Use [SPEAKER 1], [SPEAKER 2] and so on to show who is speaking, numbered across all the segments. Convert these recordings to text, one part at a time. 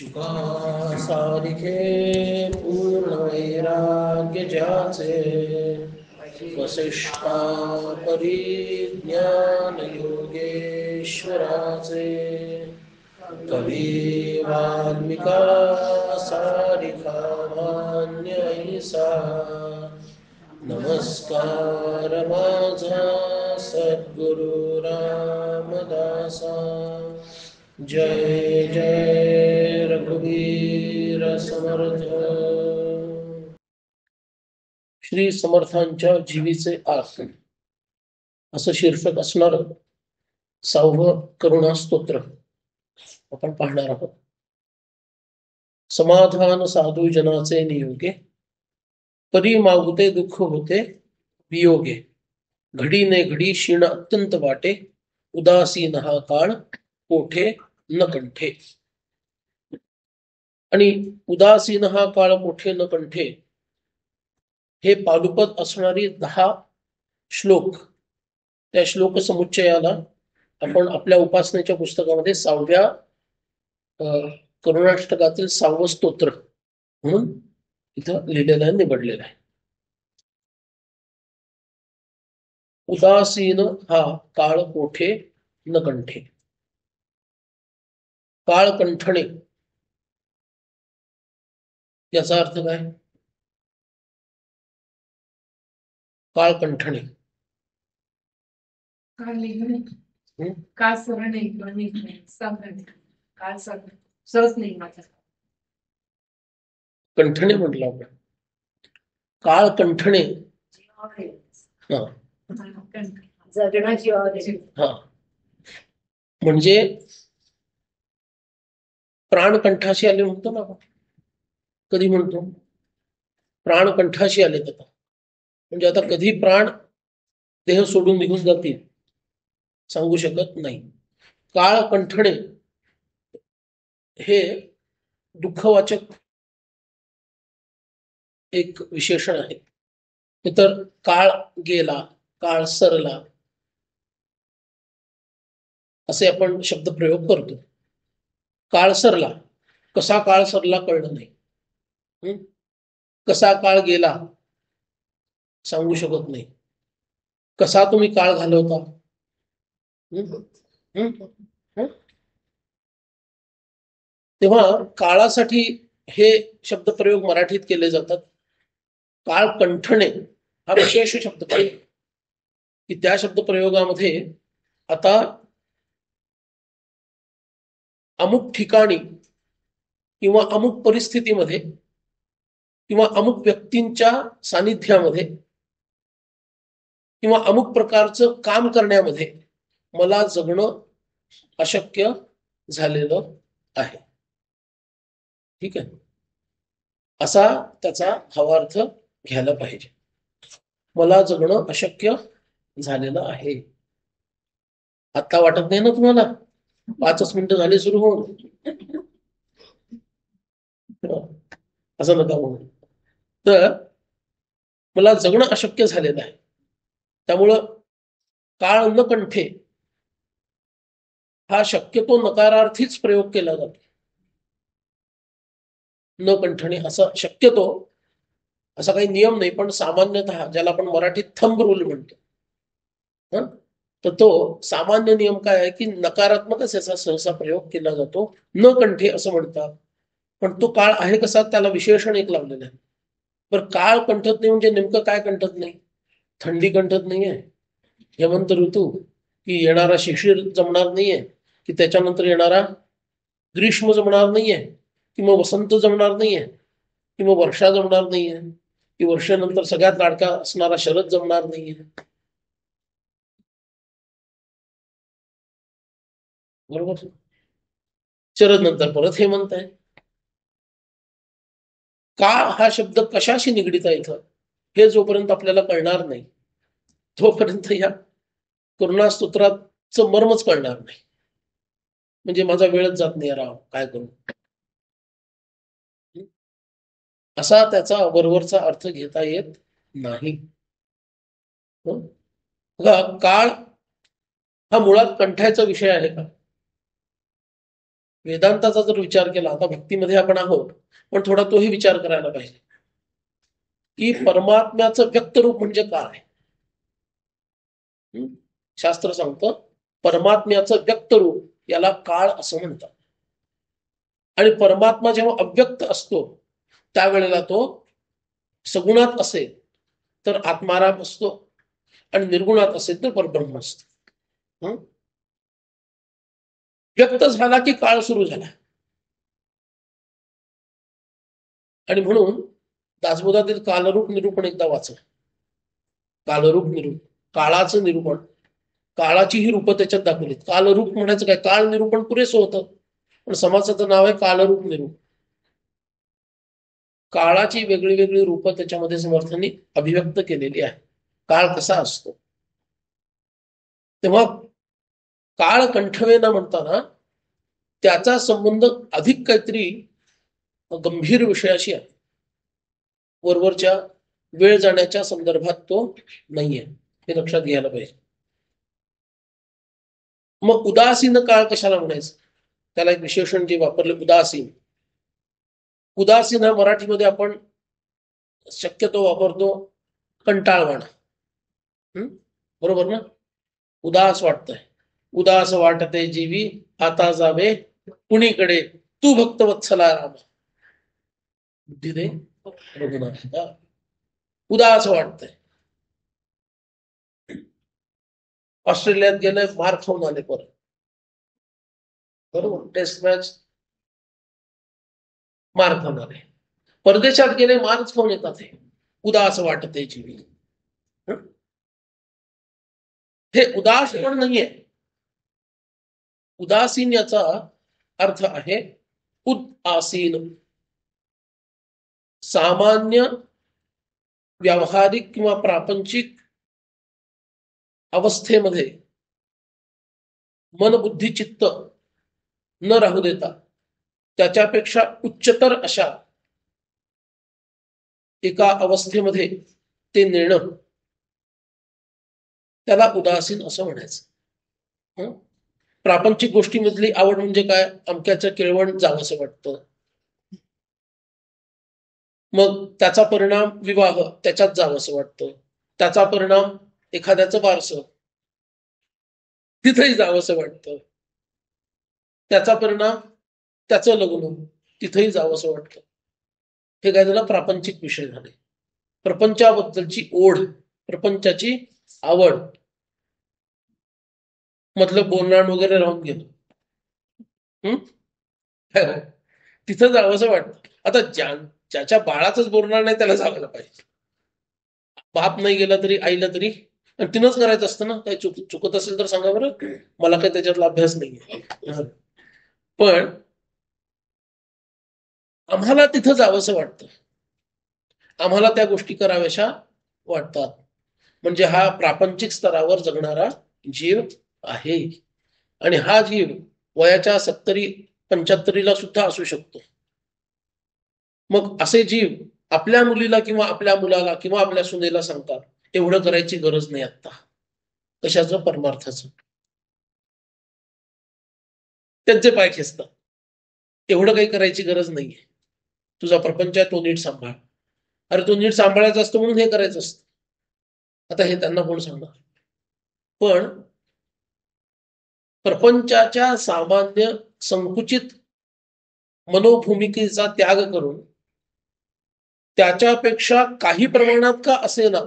[SPEAKER 1] शुका सारिखे पूर्ण वैराग्य ज्याचे वसिष्ठा परिज्ञान योगेश्वराचे कवी वाल्मिका सारिखा मान्य ऐसा नमस्कार माझा सद्गुरु रामदासा जय जय रघुवीर समर्थ. श्री समर्थांच्या जीवीचे आस असं शीर्षक असणार 6वं करुणा स्तोत्र आपण पाहणार आहोत. समाधान साधू जनाचे नियोगे परी मागुते दुःख होते वियोगे घडी ने घडी क्षीण अत्यंत वाटे उदासीन हा काळ कोठे न कंठे. आणि उदासीन हा काळ कोठे न कंठे हे पादुपद असणारी 10 श्लोक, त्या श्लोक समुच्चयाला आपण आपल्या उपासनेच्या पुस्तकामध्ये 6व्या करुणाष्टकातील 6वं स्तोत्र म्हणून इथं लिहिलेलं आहे, निवडलेलं आहे. उदासीन हा काळ कोठे न कंठे. काळ कंठणे याचा अर्थ काय? काळ कंठणे
[SPEAKER 2] काळ निघणे, काळ सरणे किंवा निघणे, संपणे, काळ सरणे, सहज निघण्याचा.
[SPEAKER 1] कंठणे म्हटलं आपण. काळ कंठणे
[SPEAKER 2] जगण्याची
[SPEAKER 1] हा म्हणजे प्राण कंठाशी आले म्हणतो ना आपण. कधी म्हणतो प्राण कंठाशी आले तर, म्हणजे आता कधी प्राण देह सोडून निघून जातील सांगू शकत नाही. काळ कंठणे हे दुःखवाचक एक विशेषण आहे. तर काळ गेला, काळ सरला असे आपण शब्द प्रयोग करतो. काळ सरला, कसा काळ सरला कळलं नाही. कसा काळ गेला सांगू शकत नाही. कसा तुम्ही काळ घालवता तेव्हा काळासाठी हे शब्दप्रयोग मराठीत केले जातात. काळ कंठणे हा विशेष शब्दप्रयोग की त्या शब्दप्रयोगामध्ये आता अमुक ठिकाणी किंवा अमुक परिस्थितीमध्ये किंवा अमुक व्यक्तींच्या सानिध्यामध्ये किंवा अमुक प्रकारचं काम करण्यामध्ये मला जगणं अशक्य झालेलं आहे. ठीक आहे, असा त्याचा भावार्थ घ्यायला पाहिजे. मला जगणं अशक्य झालेलं आहे. आता वाटत नाही ना तुम्हाला? 5च मिनिटं झाले सुरू होऊन. असं नका म्हणू. तर मला जगणं अशक्य झालेलं आहे. त्यामुळं काळ न कंठे हा शक्यतो नकारार्थीच प्रयोग केला जातो. न कंठणे असा शक्यतो असा काही नियम नाही, पण सामान्यतः ज्याला आपण मराठीत थंब रूल म्हणतो, तर तो सामान्य नियम काय आहे की नकारात्मकच याचा सहसा प्रयोग केला जातो. न कंठे असं म्हणतात, पण तो काळ आहे कसा त्याला विशेषण एक लावलेलं आहे. पण काळ कंठत नाही म्हणजे नेमकं काय कंठत नाही? थंडी कंठत नाहीये, हेमंत ऋतू की येणारा शिशिर जमणार नाहीये, की त्याच्यानंतर येणारा ग्रीष्म जमणार नाहीये, किंवा वसंत जमणार नाहीये, किंवा वर्षा जमणार नाहीये, की वर्षानंतर सगळ्यात लाडका असणारा शरद जमणार नाहीये. बरोबर. शरद नंतर परत हेमंत आहे. काळ हा शब्द कशाशी निगडीत आहे इथं हे जोपर्यंत आपल्याला कळणार नाही तोपर्यंत या करुणा स्तोत्राचं मर्मच कळणार नाही. म्हणजे माझा वेळच जात नाही राव, काय करू, असा त्याचा वरवरचा अर्थ घेता येत नाही. काळ हा मुळात कंठायचा विषय आहे का? वेदांताचा जर विचार केला, आता भक्तीमध्ये आपण आहोत, पण थोडा तोही विचार करायला पाहिजे की परमात्म्याचं व्यक्तरूप म्हणजे काय. शास्त्र सांगतं परमात्म्याचं व्यक्तरूप याला काळ असं म्हणतात. आणि परमात्मा जेव्हा अव्यक्त असतो त्यावेळेला तो सगुणात असेल तर आत्माराम असतो आणि निर्गुणात असेल तर परब्रह्म असतो. व्यक्त झाला की काळ सुरू झाला. आणि म्हणून दासबोधातील कालरूप निरूपण एकदा वाचा. कालरूप निरूपण, काळाचं निरूपण, काळाची ही रूप त्याच्यात दाखवलीत. कालरूप म्हणायचं काय, काळ निरूपण पुरेसं होतं, पण समासाचं नाव आहे कालरूप निरूपण. काळाची वेगळी वेगळी रूप त्याच्यामध्ये समर्थांनी अभिव्यक्त केलेली आहे. काळ कसा असतो तेव्हा काळ कंठवेना म्हणताना त्याचा संबंध अधिक काहीतरी गंभीर विषयाशी आहे. वरवरच्या वेळ जाण्याच्या संदर्भात तो नाहीये, हे लक्षात घ्यायला पाहिजे. मग उदासीन काळ कशाला म्हणायचं, त्याला एक विशेषण जे वापरले उदासीन. उदासीन हा मराठीमध्ये आपण शक्यतो वापरतो कंटाळवाणा. बरोबर ना. उदास वाटतंय, उदास वाटते जीवी आता जावे कुणीकडे, तू भक्तवत्सला राम बुद्धी दे रघुनाथ. उदास वाटतंय. ऑस्ट्रेलियात गेले, मार खाऊन आले परत. बरोबर, टेस्ट मॅच मार खाऊन आले. परदेशात गेले, मारच खाऊन येतात. हे उदास वाटते जीवी. हे उदास पण नाहीये. उदासीन याचा अर्थ आहे उदासीन. सामान्य व्यावहारिक किंवा प्रापंचिक अवस्थेमध्ये मन बुद्धी चित्त न राहू देता त्याच्यापेक्षा उच्चतर अशा एका अवस्थेमध्ये ते नेणं, त्याला उदासीन असं म्हणायचं. प्रापंचिक गोष्टीमधली आवड म्हणजे काय, अमक्याचं केळवण जावंसं वाटतं, मग त्याचा परिणाम विवाह, त्याच्यात जावंसं वाटतं, त्याचा परिणाम एखाद्याचं बारसं, तिथेही जावंसं वाटतं, त्याचा परिणाम त्याचं लग्न, तिथेही जावंसं वाटतं. हे काय झालं, प्रापंचिक विषय झाले. प्रपंचाबद्दलची ओढ, प्रपंचाची आवड, मतलब बोलणार वगैरे राहून गेलं. तिथं जावंसं वाटतं. आता ज्याच्या बाळाचंच बोलणार नाही त्याला जावलं पाहिजे. बाप नाही गेला तरी आईला तरी तिनंच करायचं असतं ना. काही चुकत असेल तर सांगा बरं, मला काही त्याच्यातला अभ्यास नाहीये. पण आम्हाला तिथं जावंसं वाटतं, आम्हाला त्या गोष्टी कराव्याशा वाटतात. म्हणजे हा प्रापंचिक स्तरावर जगणारा जीव आहे. आणि हा जीव वयाच्या 70-75 सुद्धा असू शकतो. मग असे जीव आपल्या मुलीला किंवा आपल्या मुलाला किंवा आपल्या सुनेला सांगतात, एवढं करायची गरज नाही आता. कशाचं, परमार्थाचं. त्यांचे पाय खेचतात, एवढं काही करायची गरज नाहीये, तुझा प्रपंच आहे तो नीट सांभाळ. अरे तो नीट सांभाळायचा असतो म्हणून हे करायचं असतं. आता हे त्यांना कोण सांगणार. पण प्रपंचाच्या सामान्य संकुचित मनोभूमिकेचा त्याग करून त्याच्यापेक्षा काही प्रमाणात का असेना,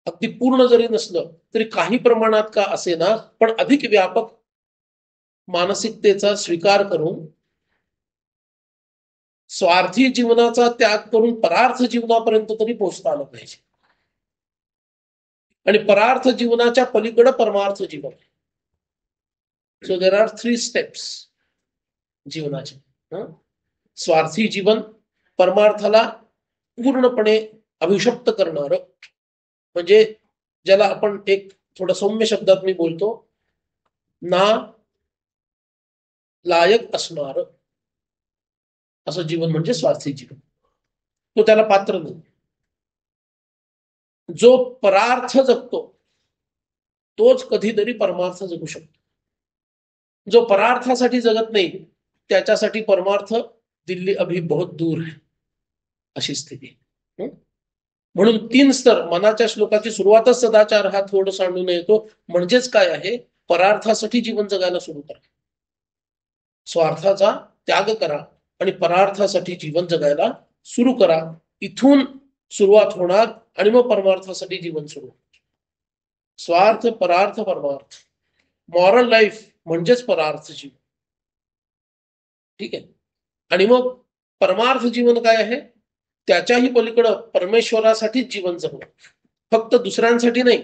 [SPEAKER 1] अगदी पूर्ण जरी नसलं तरी काही प्रमाणात का असेना, पण अधिक व्यापक मानसिकतेचा स्वीकार करून स्वार्थी जीवनाचा त्याग करून परार्थ जीवनापर्यंत तरी पोहोचता आलं पाहिजे. आणि परार्थ जीवनाच्या पलीकडे परमार्थ जीवन. सो देर आर 3 स्टेप्स जीवनाचे. स्वार्थी जीवन, परमार्थाला पूर्णपणे अभिषप्त करणार, म्हणजे ज्याला आपण एक थोडं सौम्य शब्दात मी बोलतो, ना लायक असणार असं जीवन म्हणजे स्वार्थी जीवन. तो त्याला पात्र नाही. जो परार्थ जगतो तोच कधीतरी परमार्थ जगू शकतो. जो परार्थासाठी जगत नाही त्याच्यासाठी परमार्थ दिल्ली अभी बहुत दूर है, अशी स्थिती. म्हणून 3 स्तर. मनाच्या श्लोकाची सुरुवातच सदाचार हा थोडं सांडून येतो. म्हणजेच काय आहे, परार्थासाठी जीवन जगायला सुरू करा, स्वार्थाचा त्याग करा आणि परार्थासाठी जीवन जगायला सुरू करा. इथून सुरुवात होणार आणि मग परमार्थासाठी जीवन सुरू. स्वार्थ, परार्थ, परमार्थ. मॉरल लाईफ म्हणजेच परार्थ जीवन. ठीक आहे. आणि मग परमार्थ जीवन काय आहे, त्याच्याही पलीकडं परमेश्वरासाठीच जीवन जगणं, फक्त दुसऱ्यांसाठी नाही.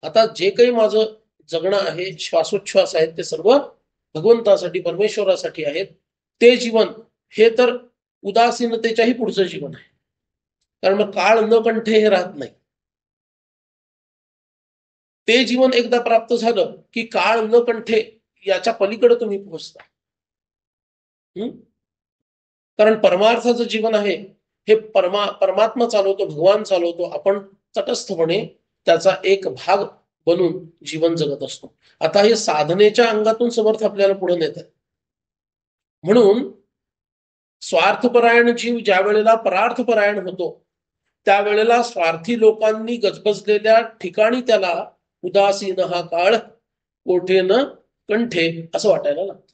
[SPEAKER 1] आता जे काही माझं जगणं आहे, श्वासोच्छ्वास आहेत, ते सर्व भगवंतासाठी, परमेश्वरासाठी आहेत. ते जीवन हे तर उदासीनतेच्याही पुढचं जीवन आहे. कारण मग काळ न कंठे हे राहत नाही. ते जीवन एकदा प्राप्त झालं की काळ न कंठे याच्या पलीकडे तुम्ही पोहोचता. कारण परमार्थाचं जीवन आहे हे परमात्मा चालवतो, भगवान चालवतो. आपण तटस्थपणे त्याचा एक भाग बनून जीवन जगत असतो. आता हे साधनेच्या अंगातून समर्थ आपल्याला पुढे नेतात. म्हणून स्वार्थपरायण जीव ज्या वेळेला परार्थपरायण होतो त्यावेळेला स्वार्थी लोकांनी गजबजलेल्या ठिकाणी त्याला उदासीन हा काळ कोठे न कंठे असं वाटायला लागतं.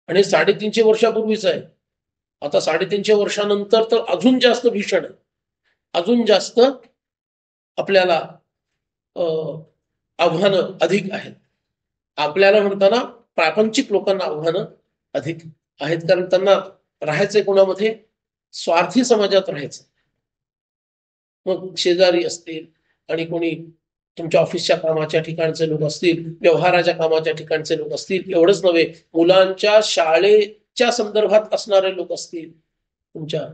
[SPEAKER 1] आणि 350 वर्षापूर्वीच आहे. आता 350 वर्षानंतर तर अजून जास्त भीषण आहे, अजून जास्त आपल्याला आव्हानं अधिक आहेत. आपल्याला म्हणताना प्रापंचिक लोकांना आव्हानं अधिक आहेत, कारण त्यांना राहायचंय कोणामध्ये, स्वार्थी समाजात राहायचं. मग शेजारी असतील आणि कोणी तुमच्या ऑफिसच्या कामाच्या ठिकाणचे लोक असतील, व्यवहाराच्या कामाच्या ठिकाणचे लोक असतील, एवढंच नव्हे मुलांच्या शाळेच्या संदर्भात असणारे लोक असतील. तुमच्या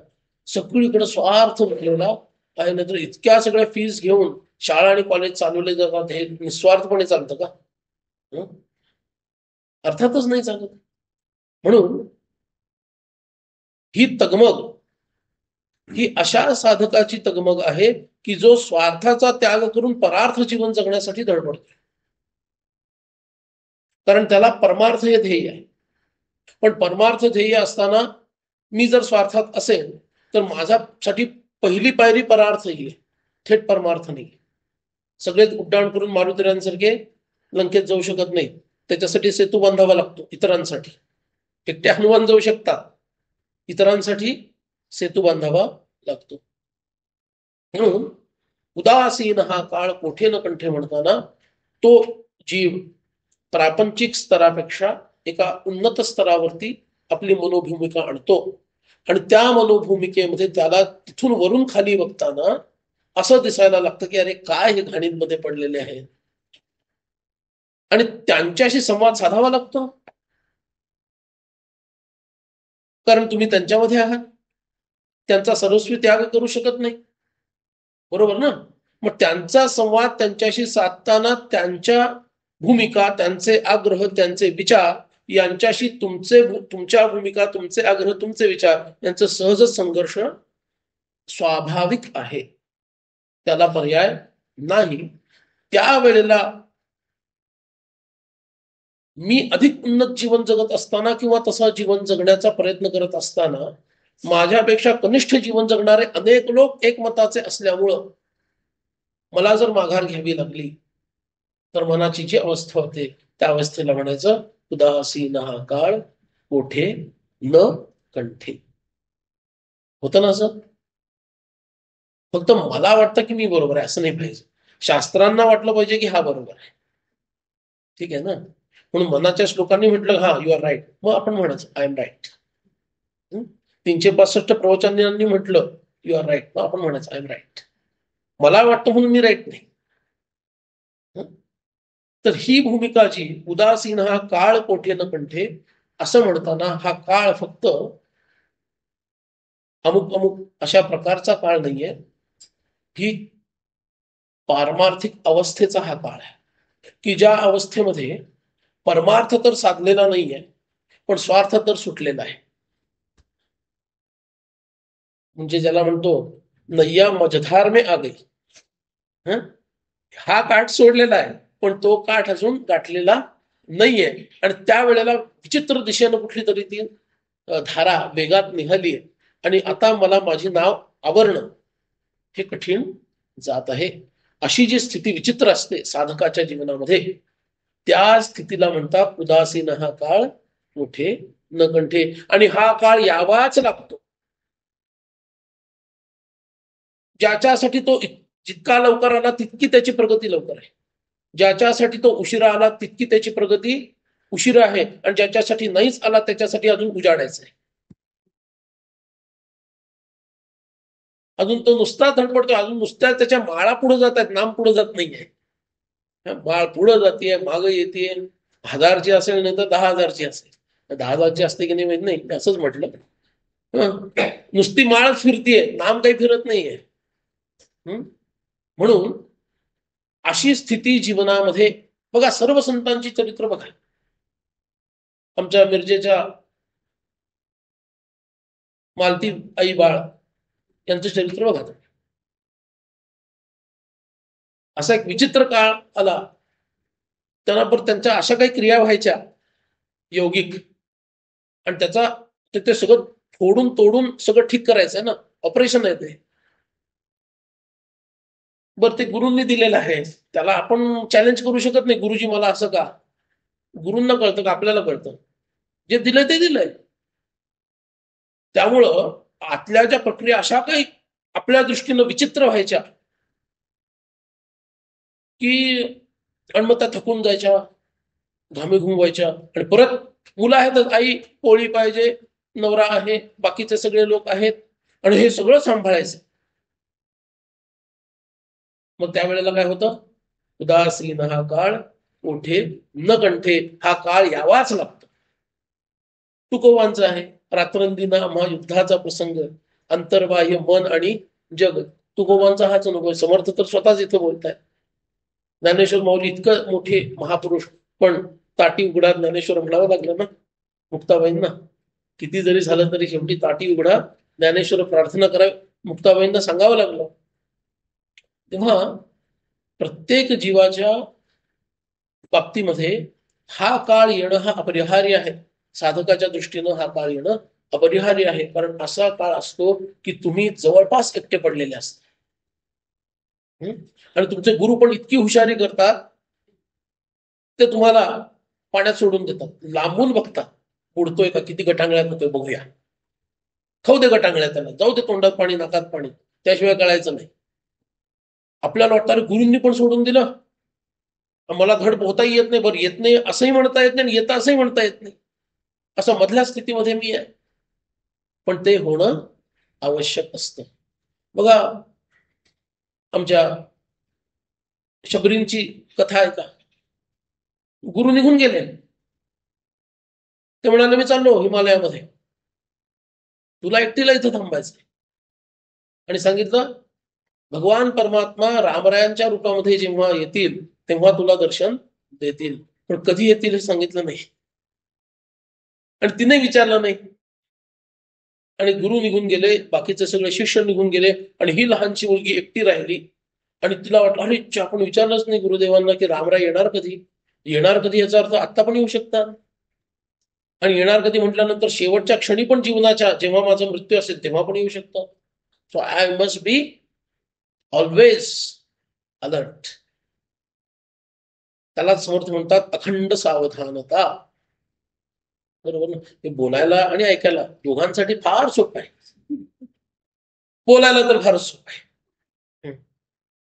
[SPEAKER 1] सगळीकडे स्वार्थ भरलेला आहे. नंतर इतक्या सगळ्या फीज घेऊन शाळा आणि कॉलेज चालवले जातात, हे निस्वार्थपणे चालतं का? अर्थातच नाही चालत. म्हणून ही तगमग ही अशा साधकाची तगमग आहे की जो स्वार्थाचा त्याग करून परार्थ जीवन जगण्यासाठी धडपडतो. कारण त्याला परमार्थ हे ध्येय आहे. पण परमार्थ ध्येय असताना मी जर स्वार्थात असेल तर माझ्यासाठी पहिली पायरी परार्थ ही आहे, थेट परमार्थ नाही. सगळेच उड्डाण करून मारुतीरांसारखे लंकेत जाऊ शकत नाही. त्याच्यासाठी सेतू बांधावा लागतो इतरांसाठी. एकटे हनुमान जाऊ शकतात, इतरांसाठी सेतू बांधावा लागतो. म्हणून उदासीन हा काळ कोठे न कंठे म्हणताना तो जीव प्रापंचिक स्तरापेक्षा एका उन्नत स्तरावरती आपली मनोभूमिका आणतो. आणि त्या मनोभूमिकेमध्ये त्याला तिथून वरून खाली बघताना असं दिसायला लागतं की अरे काय हे घाणींमध्ये पडलेले आहेत. आणि त्यांच्याशी संवाद साधावा लागतो, कारण तुम्ही त्यांच्यामध्ये आहात. त्यांचा सर्वस्वी त्याग करू शकत नाही, बरोबर ना? मग त्यांचा संवाद त्यांच्याशी साधताना त्यांच्या भूमिका, त्यांचे आग्रह, त्यांचे विचार यांच्याशी तुमच्या भूमिका, तुमचे आग्रह, तुमचे विचार यांचं सहजच संघर्ष स्वाभाविक आहे, त्याला पर्याय नाही. त्यावेळेला मी अधिक उन्नत जीवन जगत असताना किंवा तसा जीवन जगण्याचा प्रयत्न करत असताना माझ्यापेक्षा कनिष्ठ जीवन जगणारे अनेक लोक एकमताचे असल्यामुळं मला जर माघार घ्यावी लागली तर मनाची जी अवस्था होते त्या अवस्थेला म्हणायचं उदासीन हा काळ कोठे न कंठे. होतं ना असं? फक्त मला वाटतं की मी बरोबर आहे असं नाही पाहिजे, शास्त्रांना वाटलं पाहिजे की हा बरोबर आहे. ठीक आहे ना? म्हणून मनाच्या श्लोकांनी म्हटलं हा यू आर राईट, मग आपण म्हणायचं आय एम राईट. 365 प्रवचनांनी म्हटलं यू आर राईट, मग आपण म्हणायचं आय एम राईट. मला वाटतं म्हणून मी राईट नाही. तर ही भूमिका जी उदासीन हा काळ कोठे न कंठे असं म्हणताना हा काळ फक्त अमुक अमुक अशा प्रकारचा काळ नाहीये, ही पारमार्थिक अवस्थेचा हा काळ आहे की ज्या अवस्थेमध्ये परमार्थ तर साधलेला नाहीये पण स्वार्थ तर सुटलेला आहे. म्हणजे ज्याला म्हणतो नय्या मझधार में आ गई, हा काठ सोडलेला आहे पण तो काठ अजून गाठलेला नाहीये. आणि त्यावेळेला विचित्र दिशेनं कुठली तरी ती धारा वेगात निघाली आणि आता मला माझी नाव आवरणं हे कठीण जात आहे. अशी जी स्थिती विचित्र असते साधकाच्या जीवनामध्ये, त्या स्थितीला म्हणतात उदासीन हा काळ मोठे न कंठे. आणि हा काळ यावाच लागतो. ज्याच्यासाठी तो जितका लवकर आला तितकी त्याची प्रगती लवकर आहे, ज्याच्यासाठी तो उशिरा आला तितकी त्याची प्रगती उशिरा आहे, आणि ज्याच्यासाठी नाहीच आला त्याच्यासाठी अजून उजाडायचं आहे. अजून तो नुसता धडपडतो, अजून नुसत्या त्याच्या माळा पुढे जात आहेत, नाम पुढे जात नाहीये. माळ पुढे जाते, मागं येते. 1000ची असेल नाही तर 10,000ची असेल. 10,000ची असते की नाही माहित नाही, असंच म्हटलं. नुसती माळच फिरतीये, नाम काही फिरत नाहीये. म्हणून अशी स्थिती जीवनामध्ये बघा, सर्व संतांची चरित्र बघा. आमच्या मिरजेच्या मालती आई बाळ यांचं चरित्र बघा. असा एक विचित्र काळ आला, त्यांना पण त्यांच्या अशा काही क्रिया व्हायच्या यौगिक, आणि त्याचा ते सगळं फोडून तोडून सगळं ठीक करायचंय ना, ऑपरेशन आहे ते. बरं, ते गुरूंनी दिलेलं आहे, त्याला आपण चॅलेंज करू शकत नाही. गुरुजी मला असं का? गुरूंना कळतं का आपल्याला कळतं? जे दिलंय ते दिलंय. त्यामुळं आतल्या ज्या प्रक्रिया अशा काही आपल्या दृष्टीनं विचित्र व्हायच्या की, आणि मग त्या थकून जायच्या, घामी घुमवायच्या, आणि परत मुलं आहेत, आई पोळी पाहिजे, नवरा आहे, बाकीचे सगळे लोक आहेत, आणि हे सगळं सांभाळायचं. मग त्यावेळेला काय होतं? उदासीन हा काळ ओठे न कंठे. हा काळ यावाच लागतो. तुकोबांचं आहे, रात्रंदिना आम्हा युद्धाचा प्रसंग, अंतर्बाह्य मन आणि जग. तुकोबांचा हाच अनुभव. समर्थ तर स्वतःच इथं बोलताय. ज्ञानेश्वर माऊली इतकं मोठे महापुरुष, पण ताटी उघडा ज्ञानेश्वर म्हणावं लागलं ना मुक्ताबाईंना. किती जरी झालं तरी शेवटी ताटी उघडा ज्ञानेश्वर प्रार्थना करावी, मुक्ताबाईंना सांगावं लागलं. तेव्हा प्रत्येक जीवाच्या बाबतीमध्ये हा काळ येणं हा अपरिहार्य आहे. साधकाच्या दृष्टीनं हा काळ येणं अपरिहार्य आहे, कारण असा काळ असतो की तुम्ही जवळपास एकटे पडलेले असता. आणि तुमचे गुरु पण इतकी हुशारी करतात, ते तुम्हाला पाण्यात सोडून देतात, लांबून बघतात, बुडतोय का, किती गटांगळ्यात होतोय बघूया, खाऊ दे गटांगळ्यात, त्याला जाऊ दे, तोंडात पाणी नाकात पाणी, त्याशिवाय कळायचं नाही. आपल्याला वाटतं गुरूंनी पण सोडून दिलं, मला धड पोहताही येत नाही. बरं, येत नाही असंही म्हणता येत नाही, येतं असंही म्हणता येत नाही. असं मधल्या स्थितीमध्ये मी आहे. पण ते होणं आवश्यक असतं. बघा, आमच्या शबरींची कथा आहे का? गुरु निघून गेले, ते म्हणाले मी चाललो हिमालयामध्ये, तुला एकटीला इथं थांबायचं. आणि सांगितलं भगवान परमात्मा रामरायांच्या रूपामध्ये जेव्हा येतील तेव्हा तुला दर्शन देतील, पण कधी येतील हे सांगितलं नाही, आणि तिने विचारलं नाही. आणि गुरु निघून गेले, बाकीचे सगळे शिष्य निघून गेले, आणि ही लहानशी मुलगी एकटी राहिली. आणि तिला वाटलं अरे, आपण विचारलंच नाही गुरुदेवांना की रामराय येणार कधी. येणार कधी याचा अर्थ आत्ता पण येऊ शकतात, आणि येणार कधी म्हटल्यानंतर शेवटच्या क्षणी पण जीवनाच्या, जेव्हा माझा मृत्यू असेल तेव्हा पण येऊ शकतात. So I must be always alert. त्याला समर्थ म्हणतात अखंड सावधानता. बरोबर ना? हे बोलायला आणि ऐकायला दोघांसाठी फार सोपं आहे. बोलायला तर फारच सोपं आहे,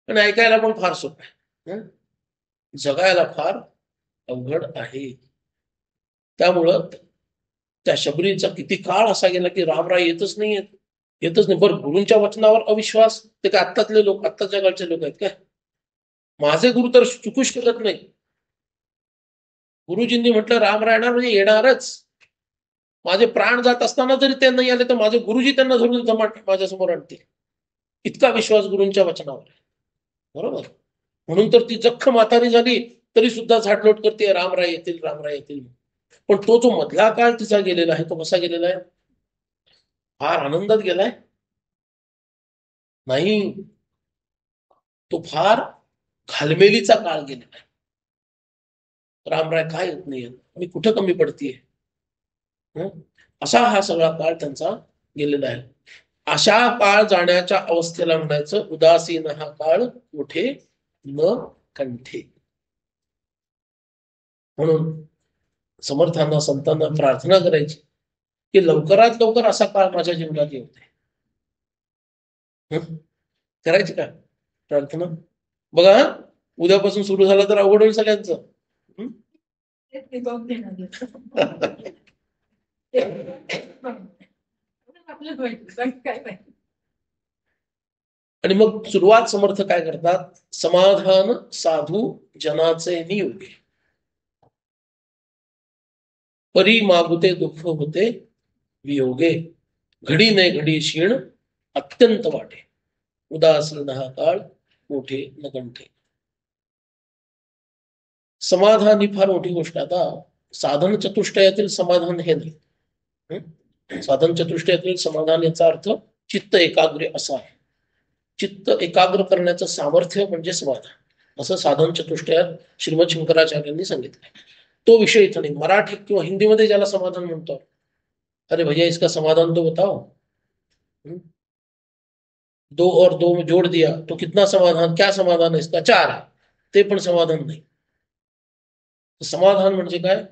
[SPEAKER 1] आणि ऐकायला पण फार सोपं आहे. जगायला फार अवघड आहे. त्यामुळं त्या शबरीचा किती काळ असा गेला की रामराय येतच नाही, येतच नाही. बरं, गुरूंच्या वचनावर अविश्वास, ते काय आत्तातले लोक, आत्ताच्या काळचे लोक आहेत काय? माझे गुरु तर चुकू शकत नाही. गुरुजींनी म्हटलं रामराय येणार म्हणजे येणारच. माझे प्राण जात असताना जरी ते नाही आले तर माझे गुरुजी त्यांना धरून माझ्यासमोर आणतील. इतका विश्वास गुरूंच्या वचनावर आहे. बरोबर. म्हणून तर ती जख्ख म्हातारी झाली तरी सुद्धा झाडलोट करते, रामराय येतील, रामराय येतील. पण तो जो मधला काळ तिचा गेलेला आहे तो कसा गेलेला आहे? फार आनंदात गेलाय? नाही, तो फार घालमेलीचा काळ गेलेला आहे. रामराय काय येत नाही, मी कुठं कमी पडतीये, असा हा सगळा काळ त्यांचा गेलेला आहे. अशा काळ जाण्याच्या अवस्थेला म्हणायचं उदासीन हा काळ मोठे न कंठे. म्हणून समर्थांना संतांना प्रार्थना करायची की लवकरात लवकर असा काळ माझ्या जीवनात येऊ दे. करायची का प्रार्थना? बघा उद्यापासून सुरू झाला तर अवघड होईल सगळ्यांचं. आणि मग सुरुवात समर्थ काय करतात, समाधान साधू जनाचे नियोगे, परी मागुते दुःख होते वियोगे, घडी ने घडी क्षीण अत्यंत वाटे, उदासीन हा काळ मोठे न कंठे. समाधान ही फार मोठी गोष्ट. आता साधन चतुष्टयातील समाधान हे नाही. साधन चतुष्टयातील समाधान याचा अर्थ चित्त एकाग्र असा आहे. चित्त एकाग्र करण्याचं सामर्थ्य म्हणजे समाधान, असं साधन चतुष्टयात श्रीमद शंकराचार्यांनी सांगितलंय. तो विषय इथं नाही. मराठी किंवा हिंदीमध्ये ज्याला समाधान म्हणतो, अरे भैया इसका समाधान तो बताओ, दो और दो में जोड़ दिया तो कितना समाधान, क्या समाधान है इसका, 4 है, ते पण समाधान नाही. समाधान म्हणजे काय,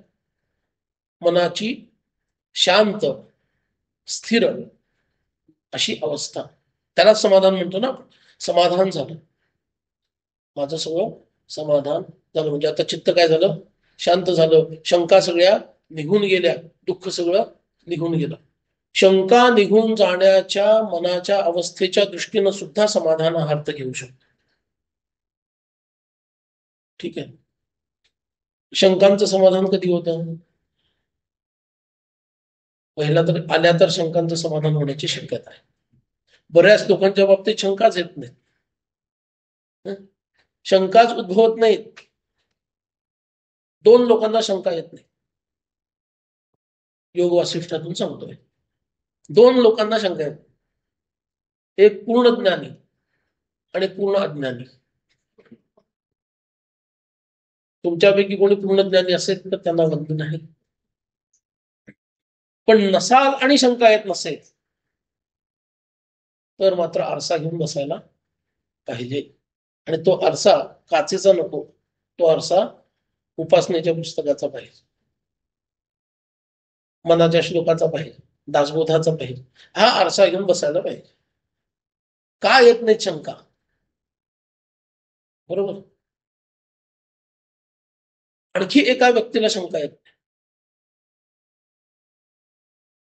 [SPEAKER 1] मनाची शांत स्थिर अशी अवस्था, त्याला समाधान म्हणतो ना आपण. समाधान झालं, माझं सगळं समाधान झालं म्हणजे आता चित्त काय झालं, शांत झालं, शंका सगळ्या निघून गेल्या, दुःख सगळं निघून गेलं. शंका निघून जाण्याच्या मनाच्या अवस्थेच्या दृष्टीनं सुद्धा समाधान हा अर्थ घेऊ शकतो. ठीक आहे. शंकांचं समाधान कधी होतं, पहिला तर आल्या तर शंकांचं समाधान होण्याची शक्यता आहे. बऱ्याच लोकांच्या बाबतीत शंकाच येत नाहीत, शंकाच उद्भवत नाहीत. 2 लोकांना शंका येत नाही, योग वासिष्ठातून सांगतोय. 2 लोकांना शंका येत, एक पूर्ण ज्ञानी आणि पूर्ण अज्ञानी. तुमच्यापैकी कोणी पूर्ण ज्ञानी असेल तर त्यांना बंधन नाही, पण नसाल आणि शंका येत नसेल तर मात्र आरसा घेऊन बसायला पाहिजे. आणि तो आरसा काचेचा नको, तो आरसा उपासनेच्या पुस्तकाचा पाहिजे, मनाच्या श्लोकाचा पाहिजे, दासबोधाचा पाहिजे. हा आरसा घेऊन बसायला पाहिजे. का येत नाही शंका, बरोबर. आणखी एका व्यक्तीला शंका येत नाही,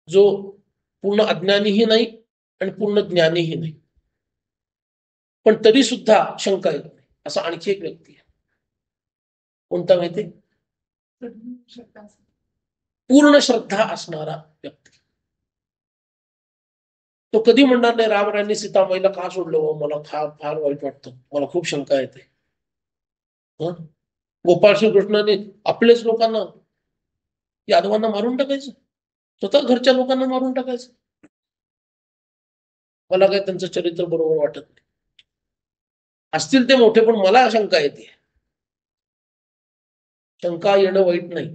[SPEAKER 1] जो पूर्ण अज्ञानीही नाही आणि पूर्ण ज्ञानीही नाही, पण तरी सुद्धा शंका येत नाही, असा आणखी एक व्यक्ती आहे. कोणता माहिती, पूर्ण श्रद्धा असणारा व्यक्ती. तो कधी म्हणणार नाही रामरायांनी सीतामाईला का सोडलं, मला फार फार वाईट वाटतं, मला खूप शंका येते. गोपाळ श्रीकृष्णाने आपल्याच लोकांना, यादवांना मारून टाकायचं, स्वतः घरच्या लोकांना मारून टाकायचं. मला काय त्यांचं चरित्र बरोबर वाटत नाही. असतील ते मोठे, पण मला शंका येते. शंका येणं वाईट नाही,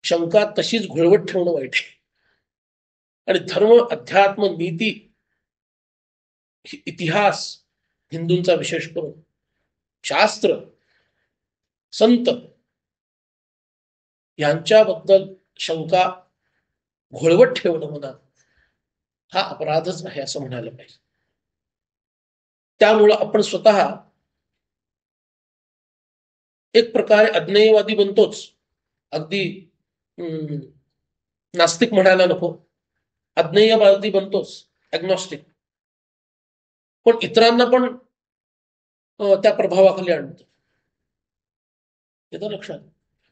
[SPEAKER 1] शंका तशीच घोळवट ठेवणं वाईट आहे. आणि धर्म, अध्यात्म, नीती, इतिहास, हिंदूंचा विशेष करून शास्त्र, संत यांच्याबद्दल शंका घोळवट ठेवणं मनात हा अपराधच आहे असं म्हणायला पाहिजे. त्यामुळं आपण स्वतः एक प्रकारे अज्ञेयवादी बनतोच. अगदी नास्तिक म्हणायला नको, अज्ञेयवादी बनतोच, ॲग्नॉस्टिक. पण इतरांना पण त्या प्रभावाखाली आणतो, येतं लक्षात.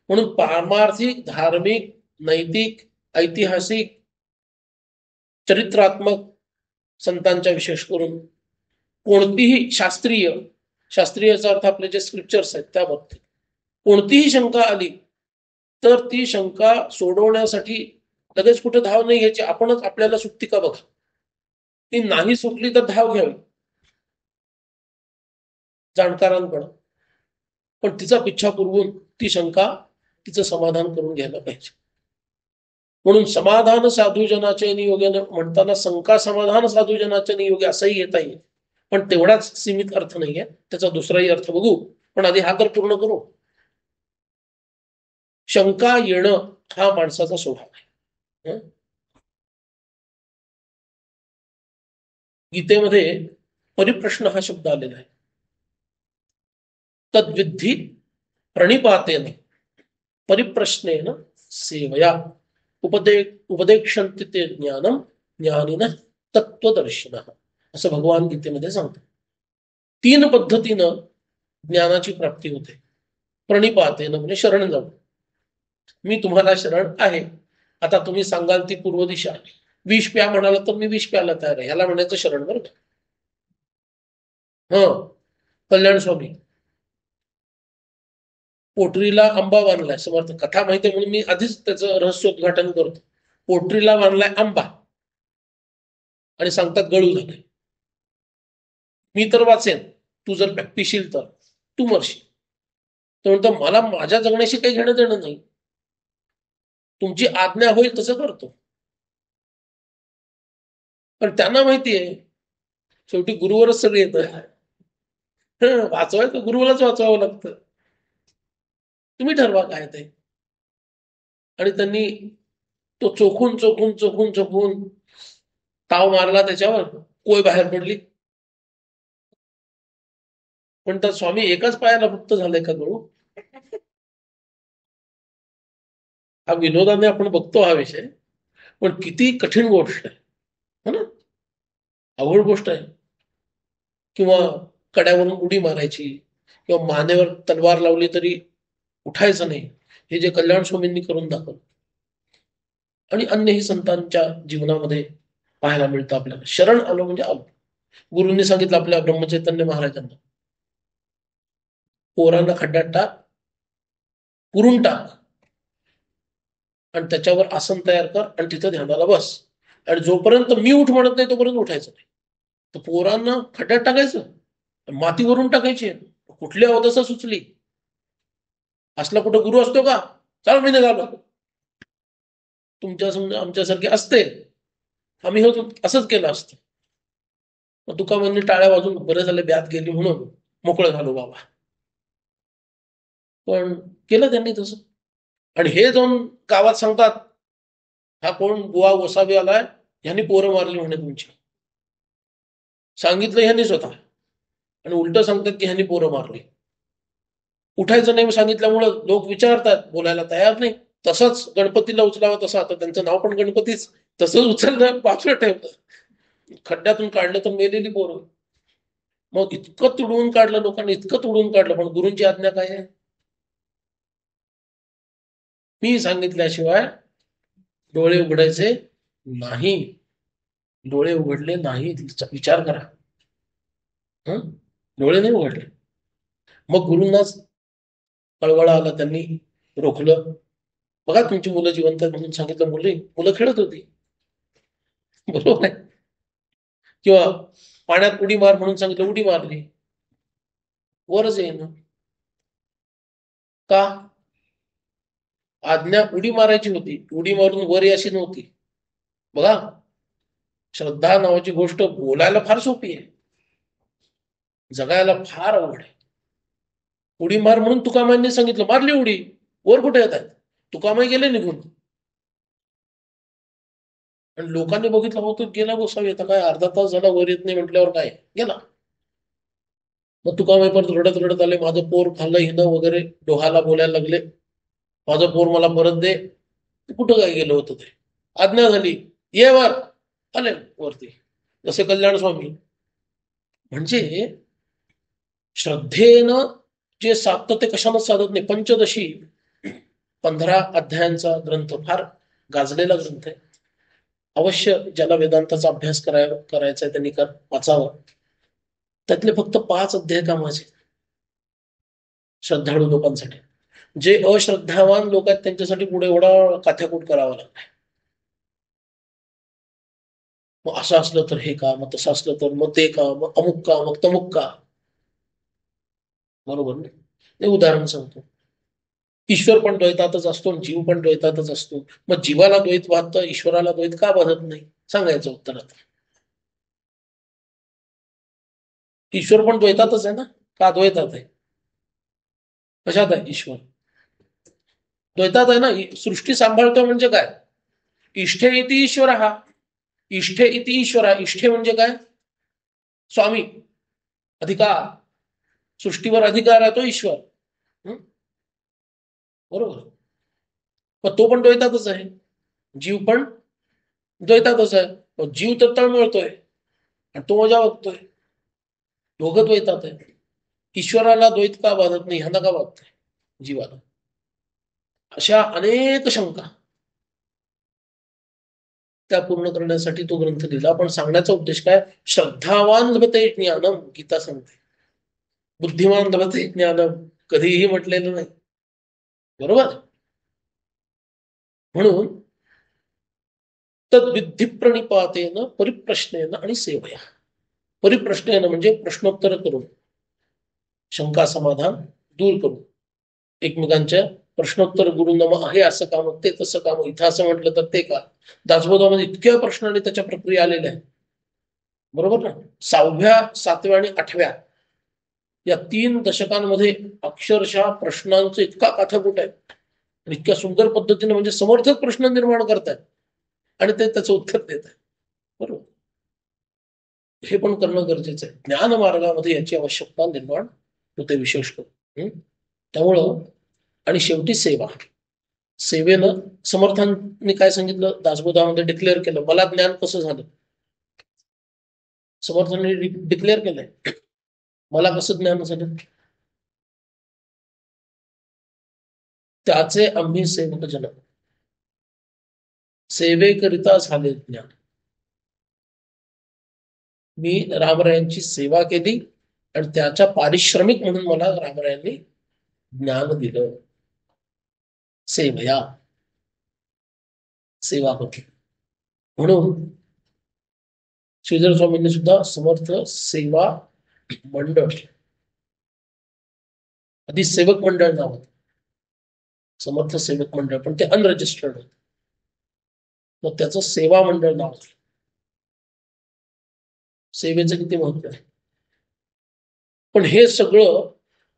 [SPEAKER 1] म्हणून पारमार्थिक, धार्मिक, नैतिक, ऐतिहासिक, चरित्रात्मक संतांच्या विशेष करून कोणतीही शास्त्रीयचा अर्थ आपले जे स्क्रिप्चर्स आहेत त्या बाबतीत कोणतीही शंका आली तर ती शंका सोडवण्यासाठी लगेच कुठे धाव नाही घ्यायची. आपणच आपल्याला सुटती का बघा, ती नाही सुटली तर धाव घ्यावी जाणकारांकडं, पण तिचा पिच्छा पुरवून ती शंका तिचं समाधान करून घ्यायला पाहिजे. म्हणून समाधान साधूजनाचे नियोगे म्हणताना शंका समाधान साधूजनाचे नियोगे असंही घेता येईल, पण तेवढाच सीमित अर्थ नाहीये, त्याचा दुसराही अर्थ बघू. पण आधी हा तर पूर्ण करू. शंका येणं हा माणसाचा स्वभाव आहे. गीतेमध्ये परिप्रश्न हा शब्द आलेला आहे. तद्विधी प्रणिपातेन परिप्रश्नेन सेवया उपदेक्षन्ति ते ज्ञानम ज्ञानिनः तत्वदर्शिनः, असं भगवान गीतेमध्ये सांगतात. 3 पद्धतीनं ज्ञानाची प्राप्ती होते. प्रणिपातेन म्हणजे शरण जाऊन. मी तुम्हाला शरण आहे, आता तुम्ही सांगाल ती पूर्व दिशा, विष प्या म्हणाला तर मी विष प्यायला तयार आहे, ह्याला म्हणायचं शरण बरं का. कल्याण स्वामी पोटरीला आंबा बांधलाय, समर्थ कथा माहिती म्हणून मी आधीच त्याचं रहस्योद्घाटन करतो. पोटरीला बांधलाय आंबा आणि सांगतात गळू झालाय. मी तर वाचेन, तू जर पिशील तर तू मरशील. तर म्हणतो मला माझ्या जगण्याशी काही घेणं देणं नाही, तुमची आज्ञा होईल तसं करतो. पण त्यांना माहितीये शेवटी गुरुवरच सगळं येतं. वाचवायचं गुरुवरच वाचवावं लागतं. तुम्ही ठरवा काय ते. आणि त्यांनी तो चोखून चोखून चोखून चोखून ताव मारला, त्याच्यावर कोय बाहेर पडली. म्हणतात स्वामी एकाच पायाला फक्त झालंय का गळू. हा विनोदाने आपण बघतो हा विषय, पण किती कठीण गोष्ट आहे, हो ना. अवघड गोष्ट आहे. किंवा कड्यावरून उडी मारायची किंवा मानेवर तलवार लावली तरी उठायचं नाही, हे जे कल्याण स्वामींनी करून दाखवलं आणि अन्यही संतांच्या जीवनामध्ये पाहायला मिळतं आपल्याला. शरण आलो म्हणजे आलो. गुरुंनी सांगितलं आपल्या ब्रह्मचैतन्य महाराजांना, पोरांना खड्ड्यात टाक, पुरून टाक आणि त्याच्यावर आसन तयार कर आणि तिथं ध्यानाला बस, आणि जोपर्यंत मी उठ म्हणत नाही तोपर्यंत उठायचं नाही. तर पोरांना खड्ड्यात टाकायचं, मातीवरून टाकायची. कुठली अवदसा सुचली, असला कुठं गुरु असतो का, चाल मी निघालो. तुमच्या समजा आमच्यासारखे असते, आम्ही होतो असंच केलं असतं. मग तुका म्हणजे टाळ्या वाजून बरं झालं ब्यात गेली म्हणून मोकळं झालो बाबा. पण केलं त्यांनी तसं. आणि हे जाऊन गावात सांगतात, हा कोण बुवा गोसावी आलाय, ह्यांनी पोरं मारली म्हणे तुमची. सांगितलं ह्यांनी स्वतः आणि उलट सांगतात की ह्यांनी पोरं मारली. उठायचं नाही सांगितल्यामुळं लोक विचारतात, बोलायला तयार नाही. तसंच गणपतीला उचलावं तसं, आता त्यांचं नाव पण गणपतीच, तसंच उचललं बाजूला ठेवलं, खड्ड्यातून काढलं तर मेलेली पोरं. मग इतकं तुडवून काढलं लोकांनी, इतकं तुडवून काढलं. पण गुरूंची आज्ञा काय आहे, मी सांगितल्याशिवाय डोळे उघडायचे नाही. डोळे उघडले नाही, विचार करा. डोळे नाही उघडले. मग गुरूंनाच कळवळा आला, त्यांनी रोखलं. बघा तुमची मुलं जिवंत आहेत म्हणून सांगितलं, मुलं खेळत होती, बरोबर आहे. किंवा पाण्यात उडी मार म्हणून सांगितलं, उडी मारली, वरच येईन का. आज्ञा उडी मारायची होती, उडी मारून वर अशी नव्हती. बघा, श्रद्धा नावाची गोष्ट बोलायला फार सोपी आहे, जगायला फार अवघड आहे. उडी मार म्हणून तुकामाईंनी सांगितलं, मारली उडी, वर कुठे येत आहेत, तुकामाई गेले निघून. आणि लोकांनी बघितलं, होतं गेला गोसावी, येतं काय अर्धा तास झाला वर येत नाही म्हटल्यावर काय गेला. मग तुकामाई परत रडत रडत आले, माझं पोर खाल्लं हिनं वगैरे, डोहाला बोलायला लागले, माझं पोर मला परत दे. कुठं काय गेलं होतं ते, आज्ञा झाली ये वर, आले वरती, जसे कल्याण स्वामी. म्हणजे श्रद्धेनं जे साधतं ते कशानं साधत नाही. पंचदशी 15 अध्यायांचा ग्रंथ, फार गाजलेला ग्रंथ आहे. अवश्य ज्याला वेदांताचा अभ्यास करायचा आहे त्यांनी वाचावं. त्यातले फक्त 5 अध्याय कामाचे श्रद्धाळू लोकांसाठी. जे अश्रद्धावान लोक आहेत त्यांच्यासाठी पुढे एवढा काथ्याकूट करावा लागलाय. मग असं असलं तर हे का, मग तसं असलं तर मग ते का, मग अमुक का, मग तमुक का. बरोबर नाही. उदाहरण सांगतो, ईश्वर पण द्वैतातच असतो आणि जीव पण द्वैतातच असतो. मग जीवाला द्वैत वाटतं, ईश्वराला द्वैत का बाधत नाही? सांगायचं उत्तर आता. ईश्वर पण द्वैतातच आहे ना, का अद्वैतात आहे? कशात आहे ईश्वर? द्वैतात आहे ना. सृष्टी सांभाळतोय म्हणजे काय? इष्ठे इति ईश्वर हा. इष्ठे इति ईश्वर. इष्ठे म्हणजे काय? स्वामी, अधिकार. सृष्टीवर अधिकार आहे तो ईश्वर. बरोबर. पण तो पण द्वैतातच आहे, जीव पण द्वैतातच आहे. जीव तर तळमळतोय आणि तो मजा बघतोय. दोघं द्वैतात आहे. ईश्वराला द्वैत का बाधत नाही, ह्यांना का बाधतंय जीवाला? अशा अनेक शंका त्या पूर्ण करण्यासाठी तो ग्रंथ लिहिला. पण सांगण्याचा उद्देश काय? श्रद्धावान लभते ज्ञानम, गीता सांगते. बुद्धिमान लभते ज्ञानम कधीही म्हटलेलं नाही. बरोबर. म्हणून तद्विधी प्रणिपातेन परिप्रश्नेन आणि सेवया. परिप्रश्नेन म्हणजे प्रश्नोत्तर करून, शंका समाधान दूर करून, एकमेकांच्या प्रश्नोत्तर गुरुंना मग आहे असं काम, ते तसं काम, इथं असं म्हटलं तर ते का. दासबोधामध्ये इतक्या प्रश्नाने त्याच्या प्रक्रिया आलेल्या आहेत. बरोबर ना. 6व्या, 7व्या आणि 8व्या या 3 दशकांमध्ये अक्षरशः प्रश्नांचं इतका काठाकूट आहे आणि इतक्या सुंदर पद्धतीने म्हणजे समर्थक प्रश्न निर्माण करतात आणि ते त्याचं उत्तर देत आहे. बरोबर. हे पण करणं गरजेचं आहे. ज्ञान मार्गामध्ये याची आवश्यकता निर्माण होते विशेष करून. त्यामुळं आणि शेवटी सेवा. सेवेनं समर्थांनी काय सांगितलं, दासबोधामध्ये डिक्लेअर केलं, मला ज्ञान कसं झालं. समर्थांनी डिक्लेअर केलंय, मला कसं ज्ञान झालं. त्याचे आम्ही सेवक जन, सेवेकरिता झाले ज्ञान. मी रामरायांची सेवा केली आणि त्याच्या पारिश्रमिक म्हणून मला रामरायांनी ज्ञान दिलं. सेवया, सेवा होती. म्हणून श्रीधर स्वामींनी सुद्धा समर्थ सेवा मंडळ, आधी सेवक मंडळ नाव होतं, समर्थ सेवक मंडळ, पण ते अनरजिस्टर्ड होतं. मग त्याचं सेवा मंडळ नाव. सेवेचं किती महत्व आहे. पण हे सगळं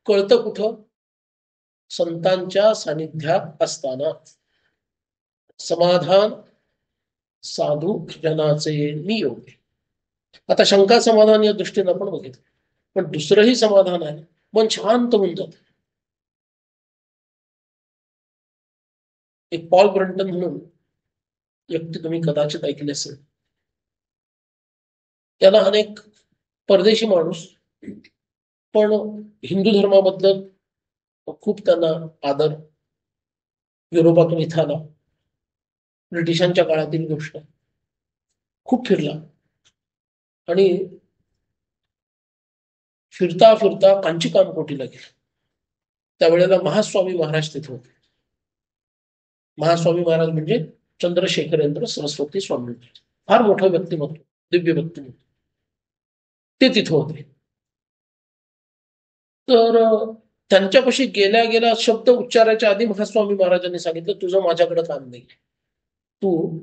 [SPEAKER 1] कळतं कुठं? संतांच्या सानिध्यात असताना. समाधान साधू जनाचे नियोग. आता शंका समाधान या दृष्टीनं आपण बघितलं, पण दुसरंही समाधान आहे, मन शांत होऊन जात. एक पॉल ब्रंटन म्हणून व्यक्ती तुम्ही कदाचित ऐकले असेल. त्याला अनेक परदेशी माणूस पण हिंदू धर्माबद्दल खूप त्यांना आदर. युरोपातून इथं आला, ब्रिटिशांच्या काळातील गोष्ट, खूप फिरला आणि फिरता फिरता कांची कामकोटीला गेला. त्यावेळेला महास्वामी महाराज तिथे होते. महास्वामी महाराज म्हणजे चंद्रशेखरेंद्र सरस्वती स्वामी, फार मोठं व्यक्तिमत्व, दिव्य व्यक्तिमत्व. ते तिथे होते. तर त्यांच्यापाशी गेल्या गेल्या शब्द उच्चाराच्या आधी महास्वामी महाराजांनी सांगितलं, तुझं माझ्याकडे काम नाही, तू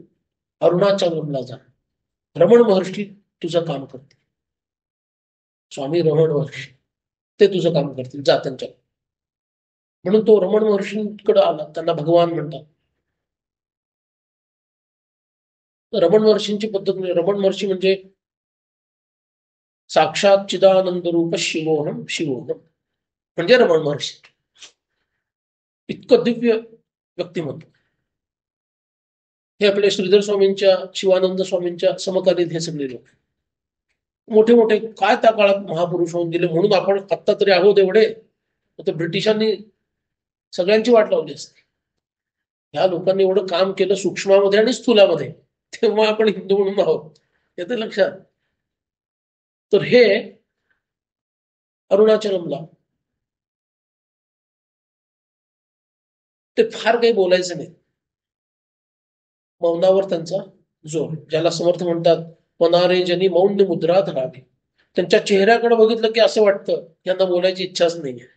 [SPEAKER 1] अरुणाचलमला जा, रमण महर्षी तुझं काम करतील. स्वामी रमण महर्षी ते तुझं काम करतील, जा त्यांच्या. म्हणून तो रमण महर्षींकडे आला. त्यांना भगवान म्हणतात. रमण महर्षींची पद्धत म्हणजे, रमण महर्षी म्हणजे साक्षात चिदानंद रूप शिवोहम शिवोहम म्हणजे रमण महर्षी. इतकं दिव्य व्यक्तिमत्व. हे आपले श्रीधर स्वामींच्या, शिवानंद स्वामींच्या समकालीन हे सगळे लोक मोठे मोठे काय त्या काळात महापुरुष होऊन गेले. म्हणून आपण आत्ता तरी आहोत एवढे. तर ब्रिटिशांनी सगळ्यांची वाट लावली असते. ह्या लोकांनी एवढं काम केलं सूक्ष्मामध्ये आणि स्थूलामध्ये, तेव्हा आपण हिंदू म्हणून आहोत, येते लक्षात. तर हे अरुणाचलमला ते फार काही बोलायचं नाही. मौनावर त्यांचा जोर, ज्याला समर्थ म्हणतात, पनारे जनी मौन मुद्रा धरावी. त्यांच्या चेहऱ्याकडे बघितलं की असं वाटतं यांना बोलायची इच्छाच नाहीये.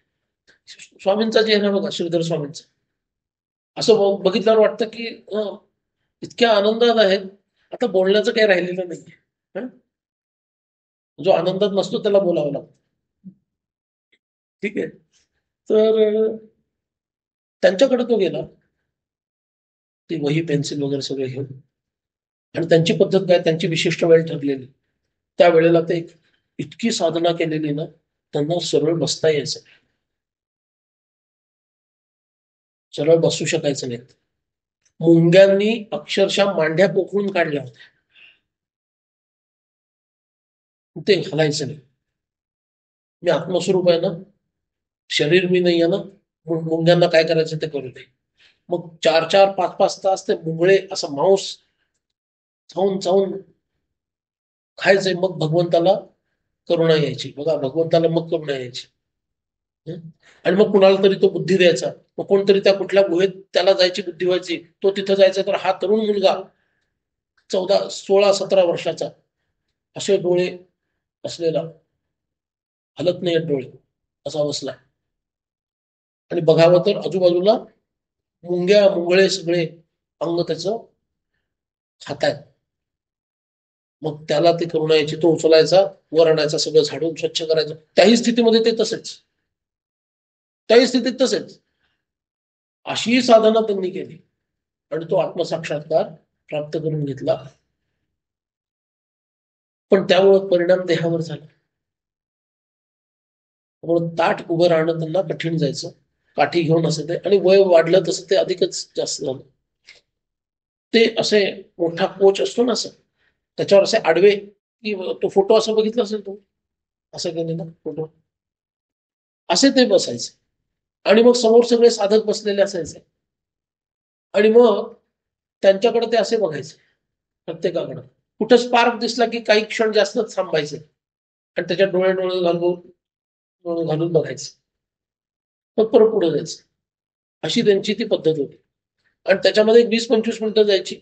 [SPEAKER 1] स्वामींचा चेहरा बघा, श्रीधर स्वामींचा, असं बघितल्यावर वाटतं की इतक्या आनंदात आहेत, आता बोलण्याचं काही राहिलेलं नाहीये. जो आनंदात नसतो त्याला बोलावं लागतं. ठीक आहे. तर त्यांच्याकडे तो गेला, ती वही पेन्सिल वगैरे सगळे घेऊन, आणि त्यांची पद्धत काय, त्यांची विशिष्ट वेळ ठरलेली. त्या वेळेला ते इतकी साधना केलेली ना, त्यांना सरळ बसता यायचं, सरळ बसू शकायचं नाही. मुंग्यांनी अक्षरशः मांड्या पोखरून काढल्या होत्या, ते हलायचं नाही. मी आत्मस्वरूप आहे ना, शरीर मी नाही आहे ना, मुंग्यांना काय करायचं ते करू दे. मग 4-4, 5-5 तास ते मुंगळे असं मांस चावून चावून खायचंय. मग भगवंताला करुणा यायची. बघा, भगवंताला मग करुणा यायची. आणि मग कुणाला तरी तो बुद्धी द्यायचा. मग कोणतरी त्या कुठल्या गुहेत त्याला जायची बुद्धी व्हायची, तो तिथं जायचा. तर हा तरुण मुलगा 16-17 वर्षाचा, असे डोळे असलेला, हलत नाही डोळे, असा बसला. आणि बघावं तर आजूबाजूला मुंगळे सगळे अंग त्याचं खातायत. मग त्याला ती करुणा यायची. तो उचलायचा, वर आणायचा, सगळं झाडून स्वच्छ करायचं. त्याही स्थितीमध्ये ते तसेच, त्याही स्थितीत तसेच. अशी साधना त्यांनी केली आणि तो आत्मसाक्षात्कार प्राप्त करून घेतला. पण त्यामुळे परिणाम देहावर झाला. त्यामुळे ताट उभं राहणं त्यांना कठीण जायचं, काठी घेऊन असं ते. आणि वय वाढलं तसं ते अधिकच जास्त झालं. ते असे मोठा कोच असतो ना, असं त्याच्यावर असे आडवे, की तो फोटो असं बघितला असेल तो, असं केलेला फोटो, असे ते बसायचे. आणि मग समोर सगळे साधक बसलेले असायचे, आणि मग त्यांच्याकडे ते असे बघायचे, प्रत्येकाकडे. कुठं स्पार्क दिसला की काही क्षण जास्तच थांबायचे आणि त्याच्यात डोळे डोळे घालून बघायचे, मग परत पुढे जायचं. अशी त्यांची ती पद्धत होती. आणि त्याच्यामध्ये 20-25 मिनिटं जायची.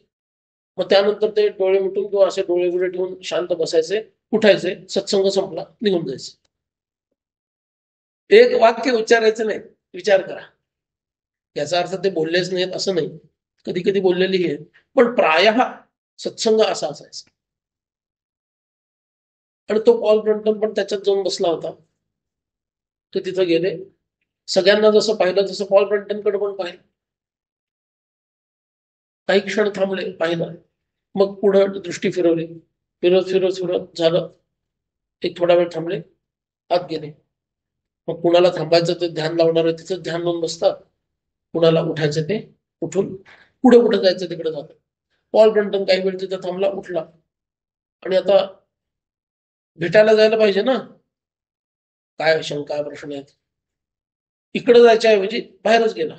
[SPEAKER 1] मग त्यानंतर ते डोळे मिटून किंवा असे डोळे गुळे ठेवून शांत बसायचे, उठायचे, सत्संग संपला, निघून जायचे. एक वाक्य उच्चारायचं नाही. विचार करा, याचा अर्थ ते बोललेच नाहीत असं नाही, कधी कधी बोललेली आहे, पण प्रायः सत्संग असा असायचा. आणि तो पॉल ब्रंटन पण त्याच्यात जाऊन बसला होता. ते तिथं गेले, सगळ्यांना जसं पाहिलं तसं पॉल ब्रंटनकडे पण पाहिलं, काही क्षण थांबले, पाहिलं, मग पुढं दृष्टी फिरवली, फिरत फिरत फिरत झालं, एक थोडा वेळ थांबले, आत गेले. मग कुणाला थांबायचं ते ध्यान लावणार तिथं ध्यान लावून बसतात, कुणाला उठायचं ते उठून पुढे कुठे जायचं तिकडे जातात. पॉल ब्रंटन काही वेळ तिथं थांबला, उठला, आणि आता भेटायला जायला पाहिजे ना, काय शंका प्रश्न आहेत, इकडे जायच्या ऐवजी बाहेरच गेला.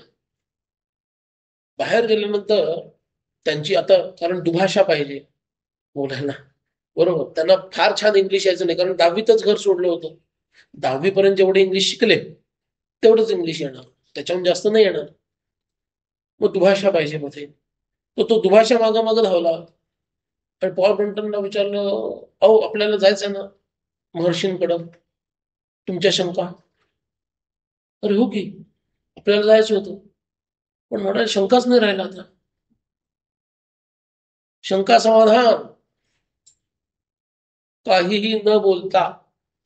[SPEAKER 1] बाहेर गेल्यानंतर त्यांची आता, कारण दुभाषा पाहिजे बोलायला, बरोबर, त्यांना फार छान इंग्लिश यायचं नाही, कारण 10वीतच घर सोडलं होतं. 10वी पर्यंत जेवढे इंग्लिश शिकले तेवढंच इंग्लिश येणार, त्याच्याहून जास्त नाही येणार. मग दुभाषा पाहिजे मध्ये. तो दुभाषा मागं धावला. आणि पॉल ब्रंटनला विचारलं, अहो आपल्याला जायचं ना महर्षींकडं, तुमच्या शंका? अरे हो की, आपल्याला जायचं होतं, पण म्हणाल शंकाच नाही राहिला आता. शंका समाधान, काहीही न बोलता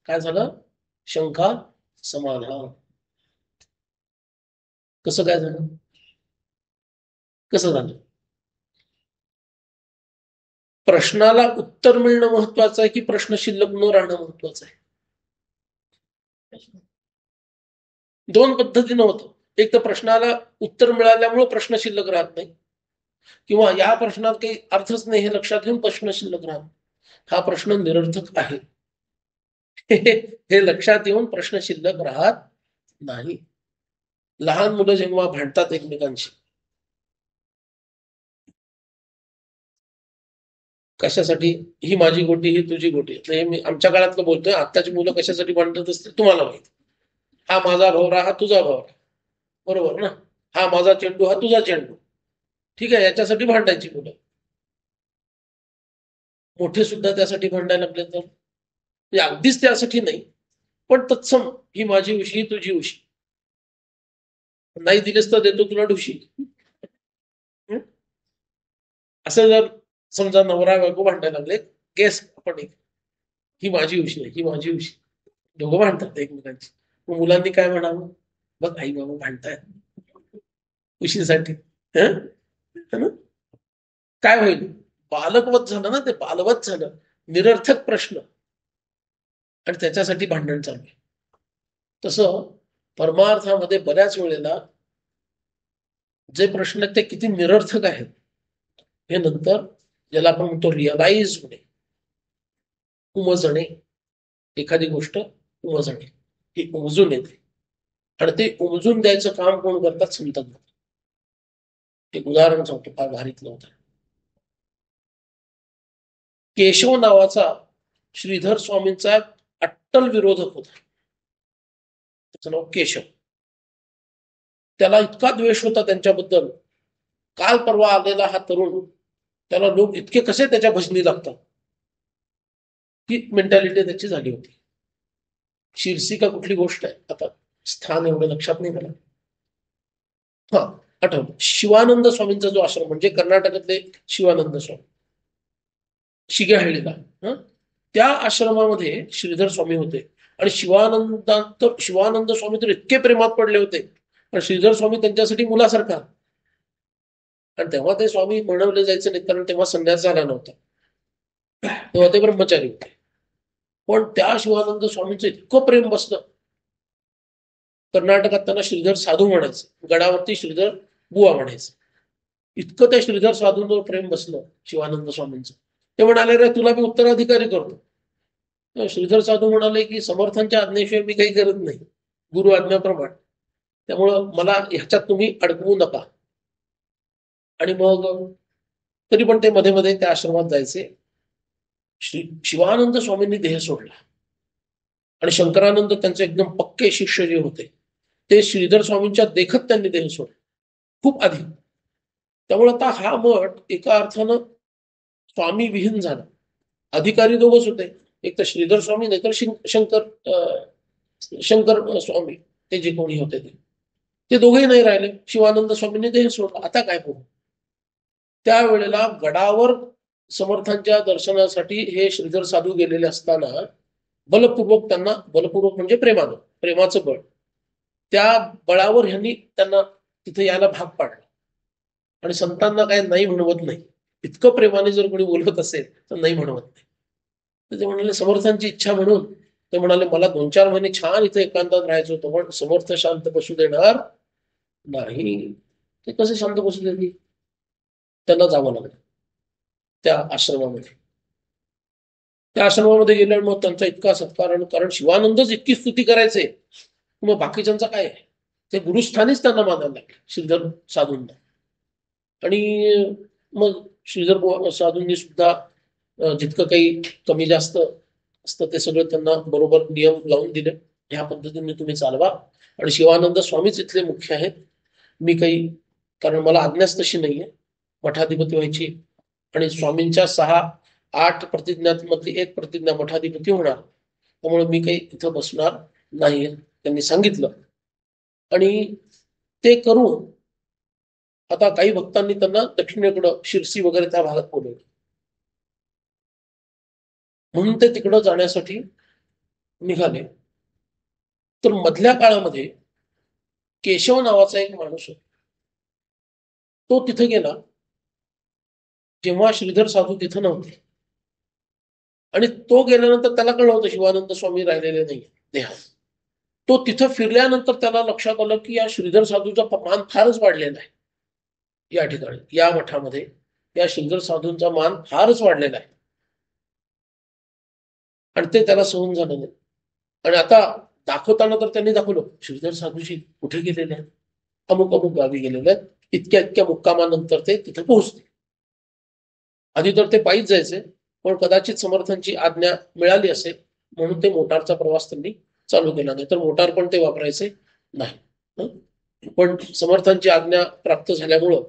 [SPEAKER 1] काय झालं, शंका समाधान. कसं काय झालं, कसं झालं? प्रश्नाला उत्तर मिळणं महत्वाचं आहे की प्रश्न शिल्लक न राहणं महत्वाचं आहे? दोन पद्धतीनं होतं. एक तर प्रश्नाला उत्तर मिळाल्यामुळे प्रश्न शिल्लक राहत नाही, किंवा या प्रश्नात काही अर्थच नाही हे लक्षात घेऊन प्रश्न शिल्लक राहत, हा प्रश्न निरर्थक आहे हे लक्षात येऊन प्रश्न शिल्लक राहत नाही. लहान मुलं जेव्हा भांडतात एकमेकांशी, कशासाठी, ही माझी गोटी ही तुझी गोटी, हे मी आमच्या काळातलं बोलतोय. आत्ताची मुलं कशासाठी भांडत असते तुम्हाला माहिती. हा माझा भवरा, हा तुझा भवरा, बरोबर ना, हा माझा चेंडू, हा तुझा चेंडू, ठीक आहे, याच्यासाठी भांडायची मुलं. मोठे सुद्धा त्यासाठी भांडायला लागले तर, म्हणजे अगदीच त्यासाठी नाही, पण तत्सम, ही माझी उशी, तुझी उशी, नाही दिलेस तर देतो तुला ढुशी. असं जर समजा नवरा बायको भांडायला लागले, गेस आपण ही माझी उशी आहे, ही माझी उशी, दोघं भांडतात एकमेकांची. मग मुलांनी काय म्हणावं, बघ आई बाबा भांडतायत उशीसाठी. हं? है ना? काय होईल, बालकवत झालं ना, ते बालवत झालं, निरर्थक प्रश्न, आणि त्याच्यासाठी भांडण चालू आहे. तसं परमार्थामध्ये बऱ्याच वेळेला जे प्रश्न आहेत ते किती निरर्थक आहेत हे नंतर, ज्याला आपण म्हणतो रिअलाइज होणे, उमजणे, एखादी गोष्ट उमजणे, ही उमजून येते. आणि ते उमजून द्यायचं काम कोण करतात, संत. एक उदाहरण सांगतो, फार भारीतलं होतं. केशव नावाचा श्रीधर स्वामींचा अट्टल विरोधक होता. त्याचं नाव केशव. त्याला इतका द्वेष होता त्यांच्याबद्दल. काल परवा आलेला हा तरुण, त्याला लोक इतके कसे त्याच्या भजनी लागतात, ही मेंटॅलिटी त्याची झाली होती. शिरसी का कुठली गोष्ट आहे, आता स्थान एवढं लक्षात नाही मला. हा, आठवलं, शिवानंद स्वामींचा जो आश्रम, म्हणजे कर्नाटकातले शिवानंद स्वामी, शिगेहळ्ळीला, त्या आश्रमामध्ये श्रीधर स्वामी होते. आणि शिवानंद स्वामी तर इतके प्रेमात पडले होते, पण श्रीधर स्वामी त्यांच्यासाठी मुलासारखा. आणि तेव्हा ते स्वामी म्हणवले जायचे नाही, कारण तेव्हा संन्यास झाला नव्हता, तेव्हा ते ब्रह्मचारी होते. पण त्या शिवानंद स्वामींचं इतकं प्रेम बसलं, कर्नाटकात त्यांना श्रीधर साधू म्हणायचं, गडावरती श्रीधर बुवा म्हणायचं. इतकं त्या श्रीधर साधूंवर प्रेम बसलं शिवानंद स्वामींचं. ते म्हणाले, रे तुला मी उत्तराधिकारी करतो. श्रीधर साधू म्हणाले की समर्थांच्या आज्ञेशिवाय मी काही करत नाही, गुरु आज्ञाप्रमाणे, त्यामुळं मला ह्याच्यात तुम्ही अडकवू नका. आणि मग तरी पण ते मध्ये मध्ये त्या आश्रमात जायचे. शिवानंद स्वामींनी देह सोडला, आणि शंकरानंद त्यांचे एकदम पक्के शिष्य जे होते, ते श्रीधर स्वामींच्या देखत त्यांनी देह सोडला, खूप आधी. त्यामुळे आता हा मठ एका अर्थानं स्वामी विहीन झाला. अधिकारी दोघच होते, एक तर श्रीधर स्वामी, नाही तर शंकर स्वामी, ते जे कोणी होते ते दोघेही नाही राहिले. शिवानंद स्वामींनी देह सोडला. आता काय करू? त्यावेळेला गडावर समर्थांच्या दर्शनासाठी हे श्रीधर साधू गेलेले असताना बलपूर्वक त्यांना, बलपूर्वक म्हणजे प्रेमाचं बळ, त्या बळावर ह्यांनी त्यांना तिथे यायला भाग पाडला. आणि संतांना काय नाही म्हणवत नाही, इतकं प्रेमाने जर कोणी बोलत असेल तर नाही म्हणवत नाही. तर ते म्हणाले, समर्थांची इच्छा म्हणून ते म्हणाले, मला 2-4 महिने छान इथे एकांतात राहायचं होतं, पण समर्थ शांत बसू देणार नाही. ते कसे शांत बसू देतील? त्यांना जावं लागलं त्या आश्रमामध्ये. त्या आश्रमामध्ये गेल्यावर मग त्यांचा इतका सत्कार, कारण शिवानंदच इतकी स्तुती करायचे, मग बाकीच्यांचा काय? ते गुरुस्थानीच त्यांना मानायला लागले, श्रीधर साधूंना. आणि मग श्रीधर साधूंनी सुद्धा जितकं काही कमी जास्त असतं ते सगळं त्यांना बरोबर नियम लावून दिले, ह्या पद्धतीने तुम्ही चालवा. आणि शिवानंद स्वामीच इथले मुख्य आहेत. मी काही, कारण मला आज्ञाच तशी नाहीये मठाधिपती व्हायची, आणि स्वामींच्या 6-8 प्रतिज्ञांमधली एक प्रतिज्ञा मठाधिपती होणार, त्यामुळे मी काही इथं बसणार नाही, त्यांनी सांगितलं. आणि ते करून आता काही भक्तांनी त्यांना दक्षिणेकडं शिरसी वगैरे त्या भागात बोलवलं, म्हणून ते तिकडं जाण्यासाठी निघाले. तर मधल्या काळामध्ये केशव नावाचा एक माणूस होता, तो तिथे गेला जेव्हा श्रीधर साधू तिथं नव्हते. आणि तो गेल्यानंतर त्याला कळलं होतं शिवानंद स्वामी राहिलेले नाही देहात. तो तिथं फिरल्यानंतर त्याला लक्षात आलं की या श्रीधर साधूचा मान फारच वाढलेला आहे, या ठिकाणी, या मठामध्ये या श्रीधर साधूंचा मान फारच वाढलेला आहे. आणि ते त्याला सहन झालं नाही. आणि आता दाखवताना तर त्यांनी दाखवलं, श्रीधर साधूजी कुठे गेलेले आहेत, अमुक अमुक गावी गेलेले आहेत, इतक्या इतक्या मुक्कामानंतर ते तिथे पोहोचते. आधी तर ते पायीच जायचे, पण कदाचित समर्थांची आज्ञा मिळाली असेल म्हणून ते मोटारचा प्रवास त्यांनी चालू केला, नाही तर मोटार पण ते वापरायचे नाही. पण समर्थांची आज्ञा प्राप्त झाल्यामुळं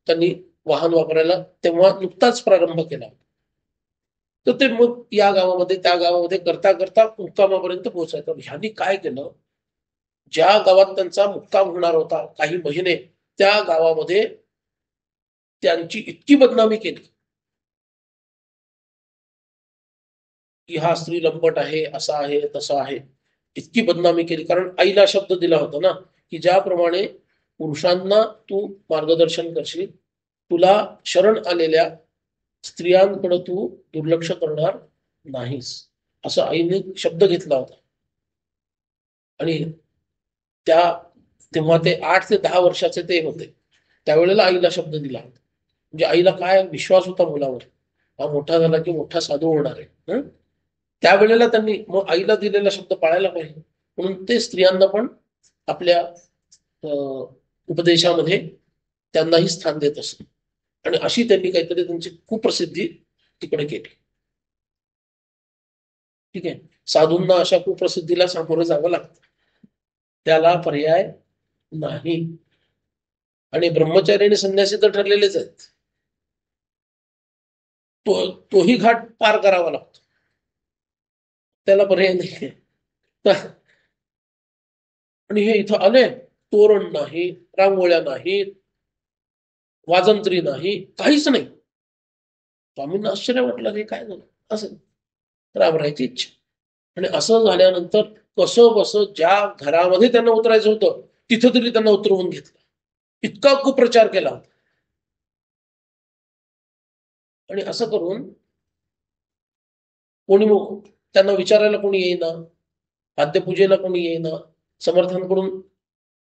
[SPEAKER 1] त्यांनी वाहन वापरायला तेव्हा नुकताच प्रारंभ केला. तर ते मग या गावामध्ये त्या गावामध्ये करता करता मुक्कामापर्यंत पोहोचायचं. ह्यांनी काय केलं, ज्या गावात त्यांचा मुक्काम होणार होता काही महिने, त्या गावामध्ये त्यांची इतकी बदनामी केली की हा स्त्री लंपट आहे, असा आहे, तसा आहे, इतकी बदनामी केली. कारण आईला शब्द दिला होता ना की ज्याप्रमाणे पुरुषांना तू मार्गदर्शन करशील, तुला शरण आलेल्या स्त्रियांकडे तू दुर्लक्ष करणार नाहीस, असं आईने शब्द घेतला होता. आणि त्या तेव्हा ते 8 ते 10 वर्षाचे ते होते, त्यावेळेला आईला शब्द दिला होता. म्हणजे आईला काय विश्वास होता मुलावर, हा मोठा झाला की मोठा साधू होणार आहे. त्यावेळेला त्यांनी मग आईला दिलेला शब्द पाळायला पाहिजे, म्हणून ते स्त्रियांना पण आपल्या उपदेशामध्ये त्यांनाही स्थान देत असत. आणि अशी त्यांनी काहीतरी त्यांची कुप्रसिद्धी तिकडे केली. ठीक आहे, साधूंना अशा कुप्रसिद्धीला सामोरं जावं लागतं, त्याला पर्याय नाही. आणि ब्रह्मचारी आणि संन्यासी तर ठरलेलेच आहेत, तोही घाट पार करावा लागतो, त्याला पर्याय नाही. आणि हे इथं आले, तोरण नाही, रांगोळ्या नाहीत, वाजंत्री नाही, काहीच नाही. स्वामींना आश्चर्य वाटलं की काय झालं असं, राबरायची इच्छा. आणि असं झाल्यानंतर कसं बसं ज्या घरामध्ये त्यांना उतरायचं होतं तिथं तरी त्यांना उतरवून घेतलं, इतका कुप्रचार केला. आणि असं करून कोणी त्यांना विचारायला कोणी येईना, पाद्यपूजेला कोणी येईना. समर्थांकडून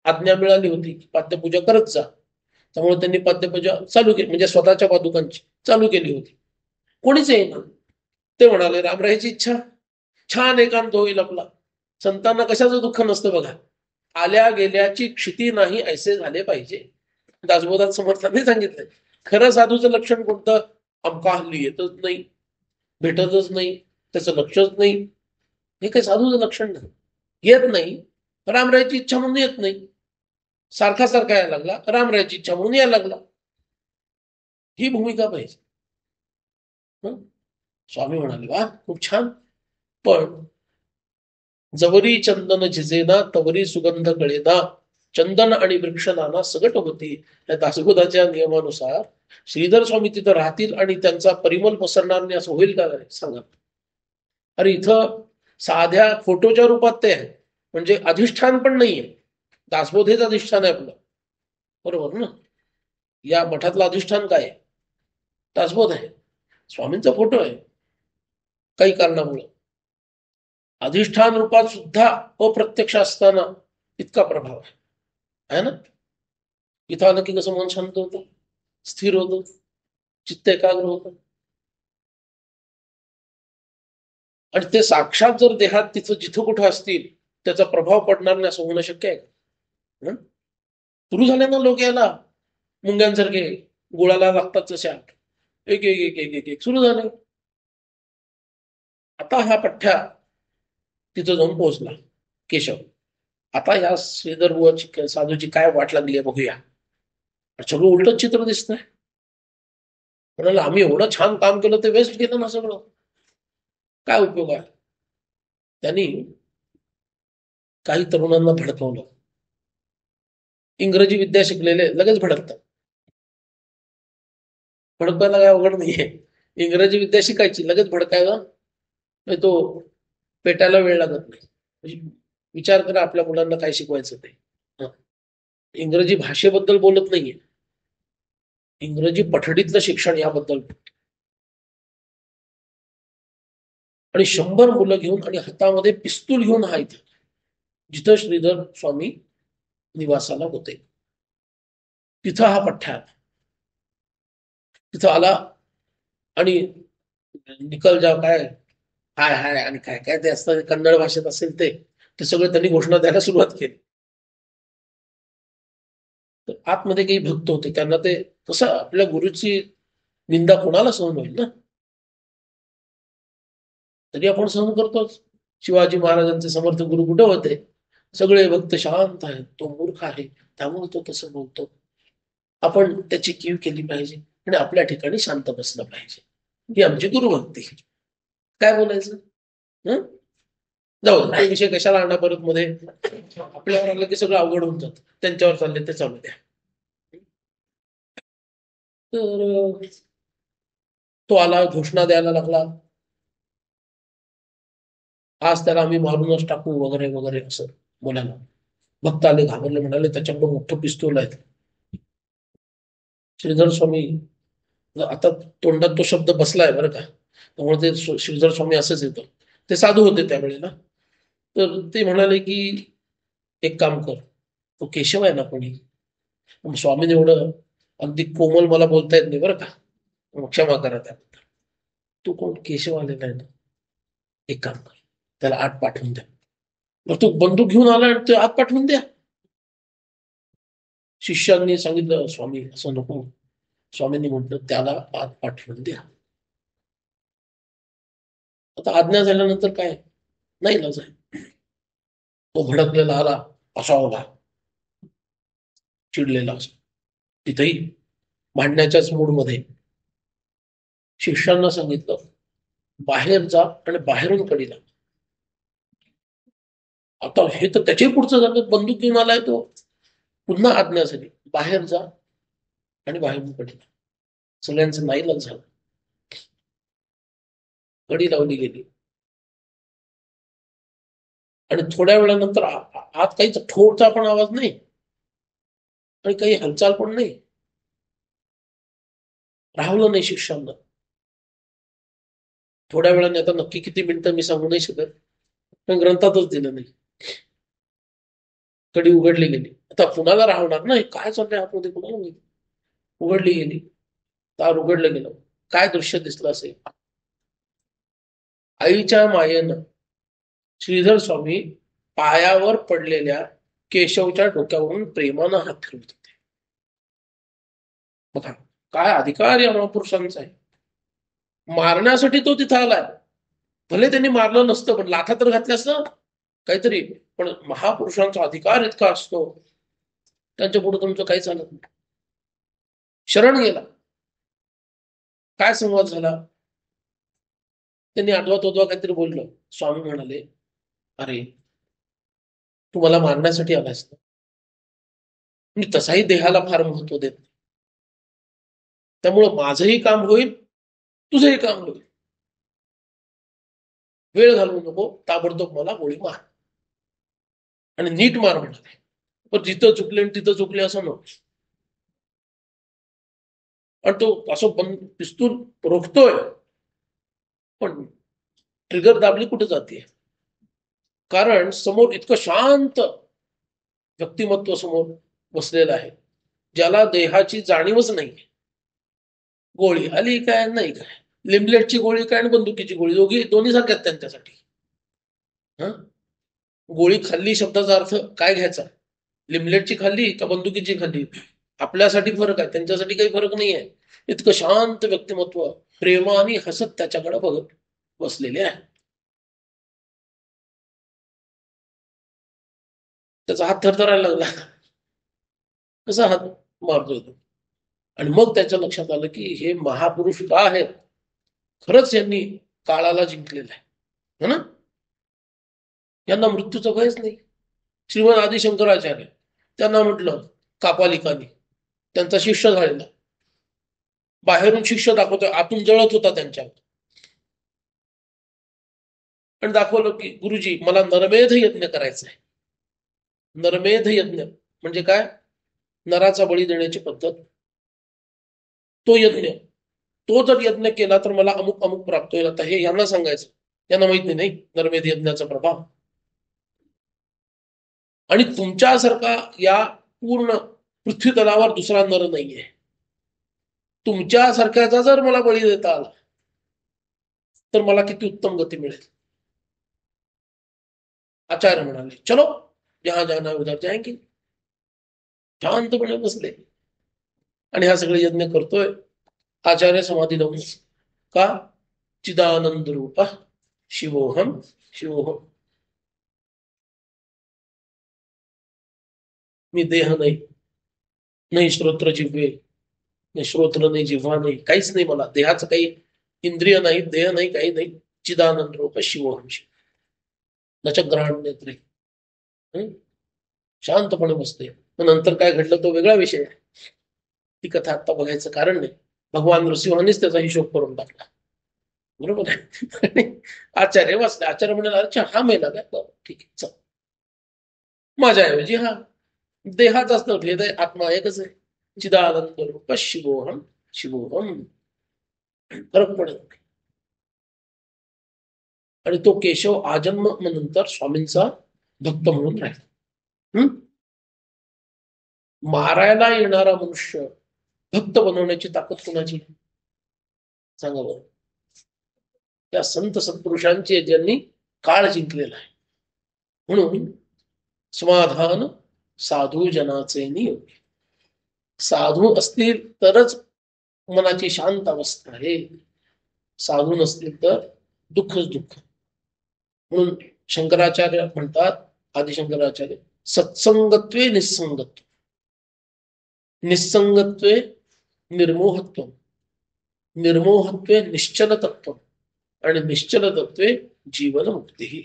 [SPEAKER 1] आज्ञा मिळाली होती की पाद्यपूजा करत जा, त्यामुळे त्यांनी पाद्यपूजा चालू केली, म्हणजे स्वतःच्या पादुकांची चालू केली होती. कोणीच येईना. ते म्हणाले रामरायाची इच्छा, छान एकांत होईल आपला. संतांना कशाचं दुःख नसतं बघा, आल्या गेल्याची क्षिती नाही ऐसे झाले पाहिजे. दासबोधात समर्थांनी सांगितलंय, खरं साधूचं लक्षण कोणतं, आमका हल्ली येतच नाही, भेटतच नाही, त्याचं लक्षच नाही. हे काही साधूचं लक्षण नाही. येत नाही, रामरायाची इच्छा म्हणून येत नाही. सारखा सारखा यायला लागला, रामरायाची इच्छा म्हणून यायला लागला. ही भूमिका पाहिजे. स्वामी म्हणाले वा खूप छान, पण जवरी चंदन झिजेना तवरी सुगंध कळेना, चंदन आणि वृक्ष नाना सगट होती. या दासबोधाच्या नियमानुसार श्रीधर स्वामी तिथं राहतील आणि त्यांचा परिमल पसरणार नाही असं होईल का सांगा. अरे इथं साध्या फोटोच्या रूपात ते आहे, म्हणजे अधिष्ठान पण नाहीये. दासबोध हेच अधिष्ठान आहे आपलं, बरोबर ना. या मठातलं अधिष्ठान काय आहे, दासबोध आहे. स्वामींचा फोटो आहे, काही कारणामुळे अधिष्ठान रूपात सुद्धा अप्रत्यक्ष असताना इतका प्रभाव आहे ना. इथं आलं की कसं मन शांत होतं, स्थिर होतं, चित्त एकाग्र होतं. आणि ते साक्षात जर देहात तिथं जिथं कुठं असतील त्याचा प्रभाव पडणार नाही असं होणं शक्य आहे. सुरू झाले ना लोक यायला मुंग्यांसारखे, गोळाला लागतात तसे एक एक एक एक एक एक सुरू झाले. आता हा पठ्ठ्या तिथं जाऊन पोहोचला केशव. आता या श्रीधर बुवाची साधूची काय वाट लागली आहे बघूया. सगळं उलटच चित्र दिसतंय. म्हणाला आम्ही एवढं छान काम केलं ते वेस्ट गेलं ना सगळं, काय उपयोग आहे. त्यांनी काही तरुणांना भडकवलं. इंग्रजी विद्या शिकलेले लगेच भडकतात, भडकवायला काय अवघड नाहीये. इंग्रजी विद्या शिकायची, लगेच भडकायला तो पेटायला वेळ लागत नाही. विचार करा आपल्या मुलांना काय शिकवायचं ते. इंग्रजी भाषेबद्दल बोलत नाहीये, इंग्रजी पठडीतलं शिक्षण याबद्दल. आणि 100 मुलं घेऊन आणि हातामध्ये पिस्तूल घेऊन हा इथे जिथं श्रीधर स्वामी निवासाला होते तिथं हा पठ्ठा आला. तिथं आला आणि निकल जाव काय हाय हाय आणि काय काय ते असतं कन्नड भाषेत असेल ते सगळं त्यांनी घोषणा द्यायला सुरुवात केली. तर आतमध्ये काही भक्त होते, त्यांना ते कसं आपल्या गुरुची निंदा कोणाला सहन होईल ना, तरी आपण सहन करतोच. शिवाजी महाराजांचे समर्थ गुरु कुठे होते, सगळे भक्त शांत आहेत, तो मूर्ख आहे त्यामुळे तो तसं बोलतो. आपण त्याची कीव केली पाहिजे आणि आपल्या ठिकाणी शांत बसलं पाहिजे, ही आमची गुरुभक्ती. काय बोलायचं, जाऊ ते विषय कशाला आणा परत मध्ये. आपल्यावर आलं की सगळं अवघड होऊन जात, त्यांच्यावर चालले ते चालू द्या. तर तो आला, घोषणा द्यायला लागला, आज त्याला आम्ही मारूनच टाकू वगैरे वगैरे असं बोलायला. भक्त आले, घाबरले, म्हणाले त्याच्याकडे मोठं पिस्तूल आहे. श्रीधर स्वामी, आता तोंडात तो शब्द बसलाय बरं का, त्यामुळे ते श्रीधर स्वामी असंच येतं. ते साधू होते त्यावेळेला. तर ते म्हणाले की एक काम कर, तो केशव आहे ना कोणी, मग स्वामीने एवढं अगदी कोमल मला बोलता येत नाही बरं का, मग क्षमा करा त्याबद्दल. तू कोण, केशव आलेला आहे ना, एक काम कर, त्याला आत पाठवून द्या. मग तू बंदूक घेऊन आला आणि ते आत पाठवून द्या. शिष्यांनी सांगितलं स्वामी असं नको. स्वामींनी म्हटलं त्याला आत पाठवून द्या. आता आज्ञा झाल्यानंतर काय, नाही इलाज आहे. तो भडकलेला आला, असा होता चिडलेला असं, तिथेही भांडण्याच्याच मूडमध्ये. शिष्यांना सांगितलं बाहेर जा आणि बाहेरून कडी लाव. आता हे तर त्याच्याही पुढचं झालं, बंदूक घेऊन आलाय तो, पुन्हा आज्ञा झाली बाहेर जा आणि बाहेरून कडी लाव. सगळ्यांचं नाईलाज झालं, कडी लावली गेली. आणि थोड्या वेळानंतर आत काहीच ठोचा पण आवाज नाही आणि काही हालचाल पण नाही. राहवलं नाही शिष्यांना. थोड्या वेळाने, आता नक्की किती मिनिटं मी सांगू नाही शकत, पण ग्रंथातच दिलं नाही. कडी उघडली गेली. आता कुणाला राहणार नाही, काय चाललंय आतमध्ये कुणाला माहिती. उघडली गेली, दार उघडलं गेलं. काय दृश्य दिसलं असेल. आईच्या मायेनं श्रीधर स्वामी पायावर पडलेल्या केशवच्या डोक्यावरून प्रेमानं हात फिरवत होते. बघा काय अधिकार या महापुरुषांचा आहे. मारण्यासाठी तो तिथं आलाय. भले त्यांनी मारलं नसतं, पण लाथा तर घातल्या असतं काहीतरी. पण महापुरुषांचा अधिकार इतका असतो, त्यांच्या पुढे तुमचं काही चालत नाही. शरण गेला. काय संवाद झाला, त्यांनी आडवा काहीतरी बोललं. स्वामी म्हणाले, अरे तू मला मारण्यासाठी आलास ना, मी तसाही देहाला फार महत्व देत नाही, त्यामुळं माझंही काम होईल, तुझंही काम होईल. वेळ घालवू नको, ताबडतोब मला गोळी मार आणि नीट मार म्हणाले. पण जिथं चुकले आणि तिथं चुकले असं नको. आणि तो असं पिस्तूल रोखतोय, पण ट्रिगर दाबली कुठे जाते, कारण समोर इतकं शांत व्यक्तिमत्व समोर बसलेलं आहे, ज्याला देहाची जाणीवच नाही. गोळी आली काय नाही काय, लिमलेटची गोळी काय आणि बंदुकीची गोळी, दोन्ही सारख्यात त्यांच्यासाठी. गोळी खाल्ली शब्दाचा अर्थ काय घ्यायचा, लिमलेटची खाल्ली का बंदुकीची खाल्ली, आपल्यासाठी फरक आहे, त्यांच्यासाठी काही फरक नाही आहे. इतकं शांत व्यक्तिमत्व प्रेमाने हसत त्याच्याकडे बघत बसलेले आहे. त्याचा हात थरथरायला लागला, कसा हात मारतोय तो. आणि मग त्याच्या लक्षात आलं की हे महापुरुष का आहेत, खरंच यांनी काळाला जिंकलेलं आहे ना, यांना मृत्यूचं भयच नाही. श्रीमद आदि शंकराचार्य, त्यांना म्हटलं कापालिकानी, त्यांचा शिष्य झालेला, बाहेरून शिष्य दाखवतोय, आतून जळत होता त्यांच्यावर. आणि दाखवलं की गुरुजी मला नरमेध यज्ञ करायचा आहे. नरमेध यज्ञ म्हणजे काय, नराचा बळी देण्याची पद्धत. तो यज्ञ, तो जर यज्ञ केला तर मला अमुक अमुक प्राप्त होईल. आता हे यांना सांगायचं, यांना माहित नाही नरमेध यज्ञाचा प्रभाव. आणि तुमच्यासारखा या पूर्ण पृथ्वी तलावर दुसरा नर नाहीये. तुमच्यासारख्याचा जर मला बळी देता आला तर मला किती उत्तम गती मिळेल. आचार्य म्हणाले चलो जहां जाना उधर जाएंगे. शांतपणे बसले आणि हा सगळे यज्ञ करतोय आचार्य समाधी लावून. का, चिदानंद रूप शिवोहम शिवोहम. मी देह नाही, नाही श्रोत्र जिव्हे, नाही श्रोत्र नाही जिव्हा नाही, काहीच नाही मला, देहाचं काही इंद्रिय नाही, देह नाही, काही नाही. चिदानंद रूप शिवोहम शिव नचग्रहण नेत्रे. शांतपणे बसते. मग नंतर काय घडलं तो वेगळा विषय आहे, ती कथा आता बघायचं कारण नाही. भगवान नृसिंहांनीच त्याचा हिशोब करून टाकला. बरोबर आहे. आणि आचार्य वाचले. आचार्य म्हणाले, अच्छा हा मेला काय, बरं ठीक आहे, चल. माझ्याऐवजी हा देहाचाच तर भेद आहे, आत्मा एकच आहे. चिदानंद रूप शिवोहम शिवोहम, फरक पडत नाही. आणि तो केशव आजन्म नंतर स्वामींचा भक्त म्हणून राहिला. मारायला येणारा मनुष्य भक्त बनवण्याची ताकद कुणाची, सांगा बरं. त्या संत सत्पुरुषांची ज्यांनी काळ जिंकलेला आहे. म्हणून समाधान साधू जनाचे नियोग. साधू असतील तरच मनाची शांत अवस्था आहे, साधू नसतील तर दुःखच दुःख. म्हणून शंकराचार्य म्हणतात, आदिशंकराचार्य, सत्संगत्वे निस्संगत्व, निस्संगत्वे निर्मोहत्व, निर्मोहत्वे निश्चल तत्व आणि निश्चल तत्वे जीवन मुक्ती.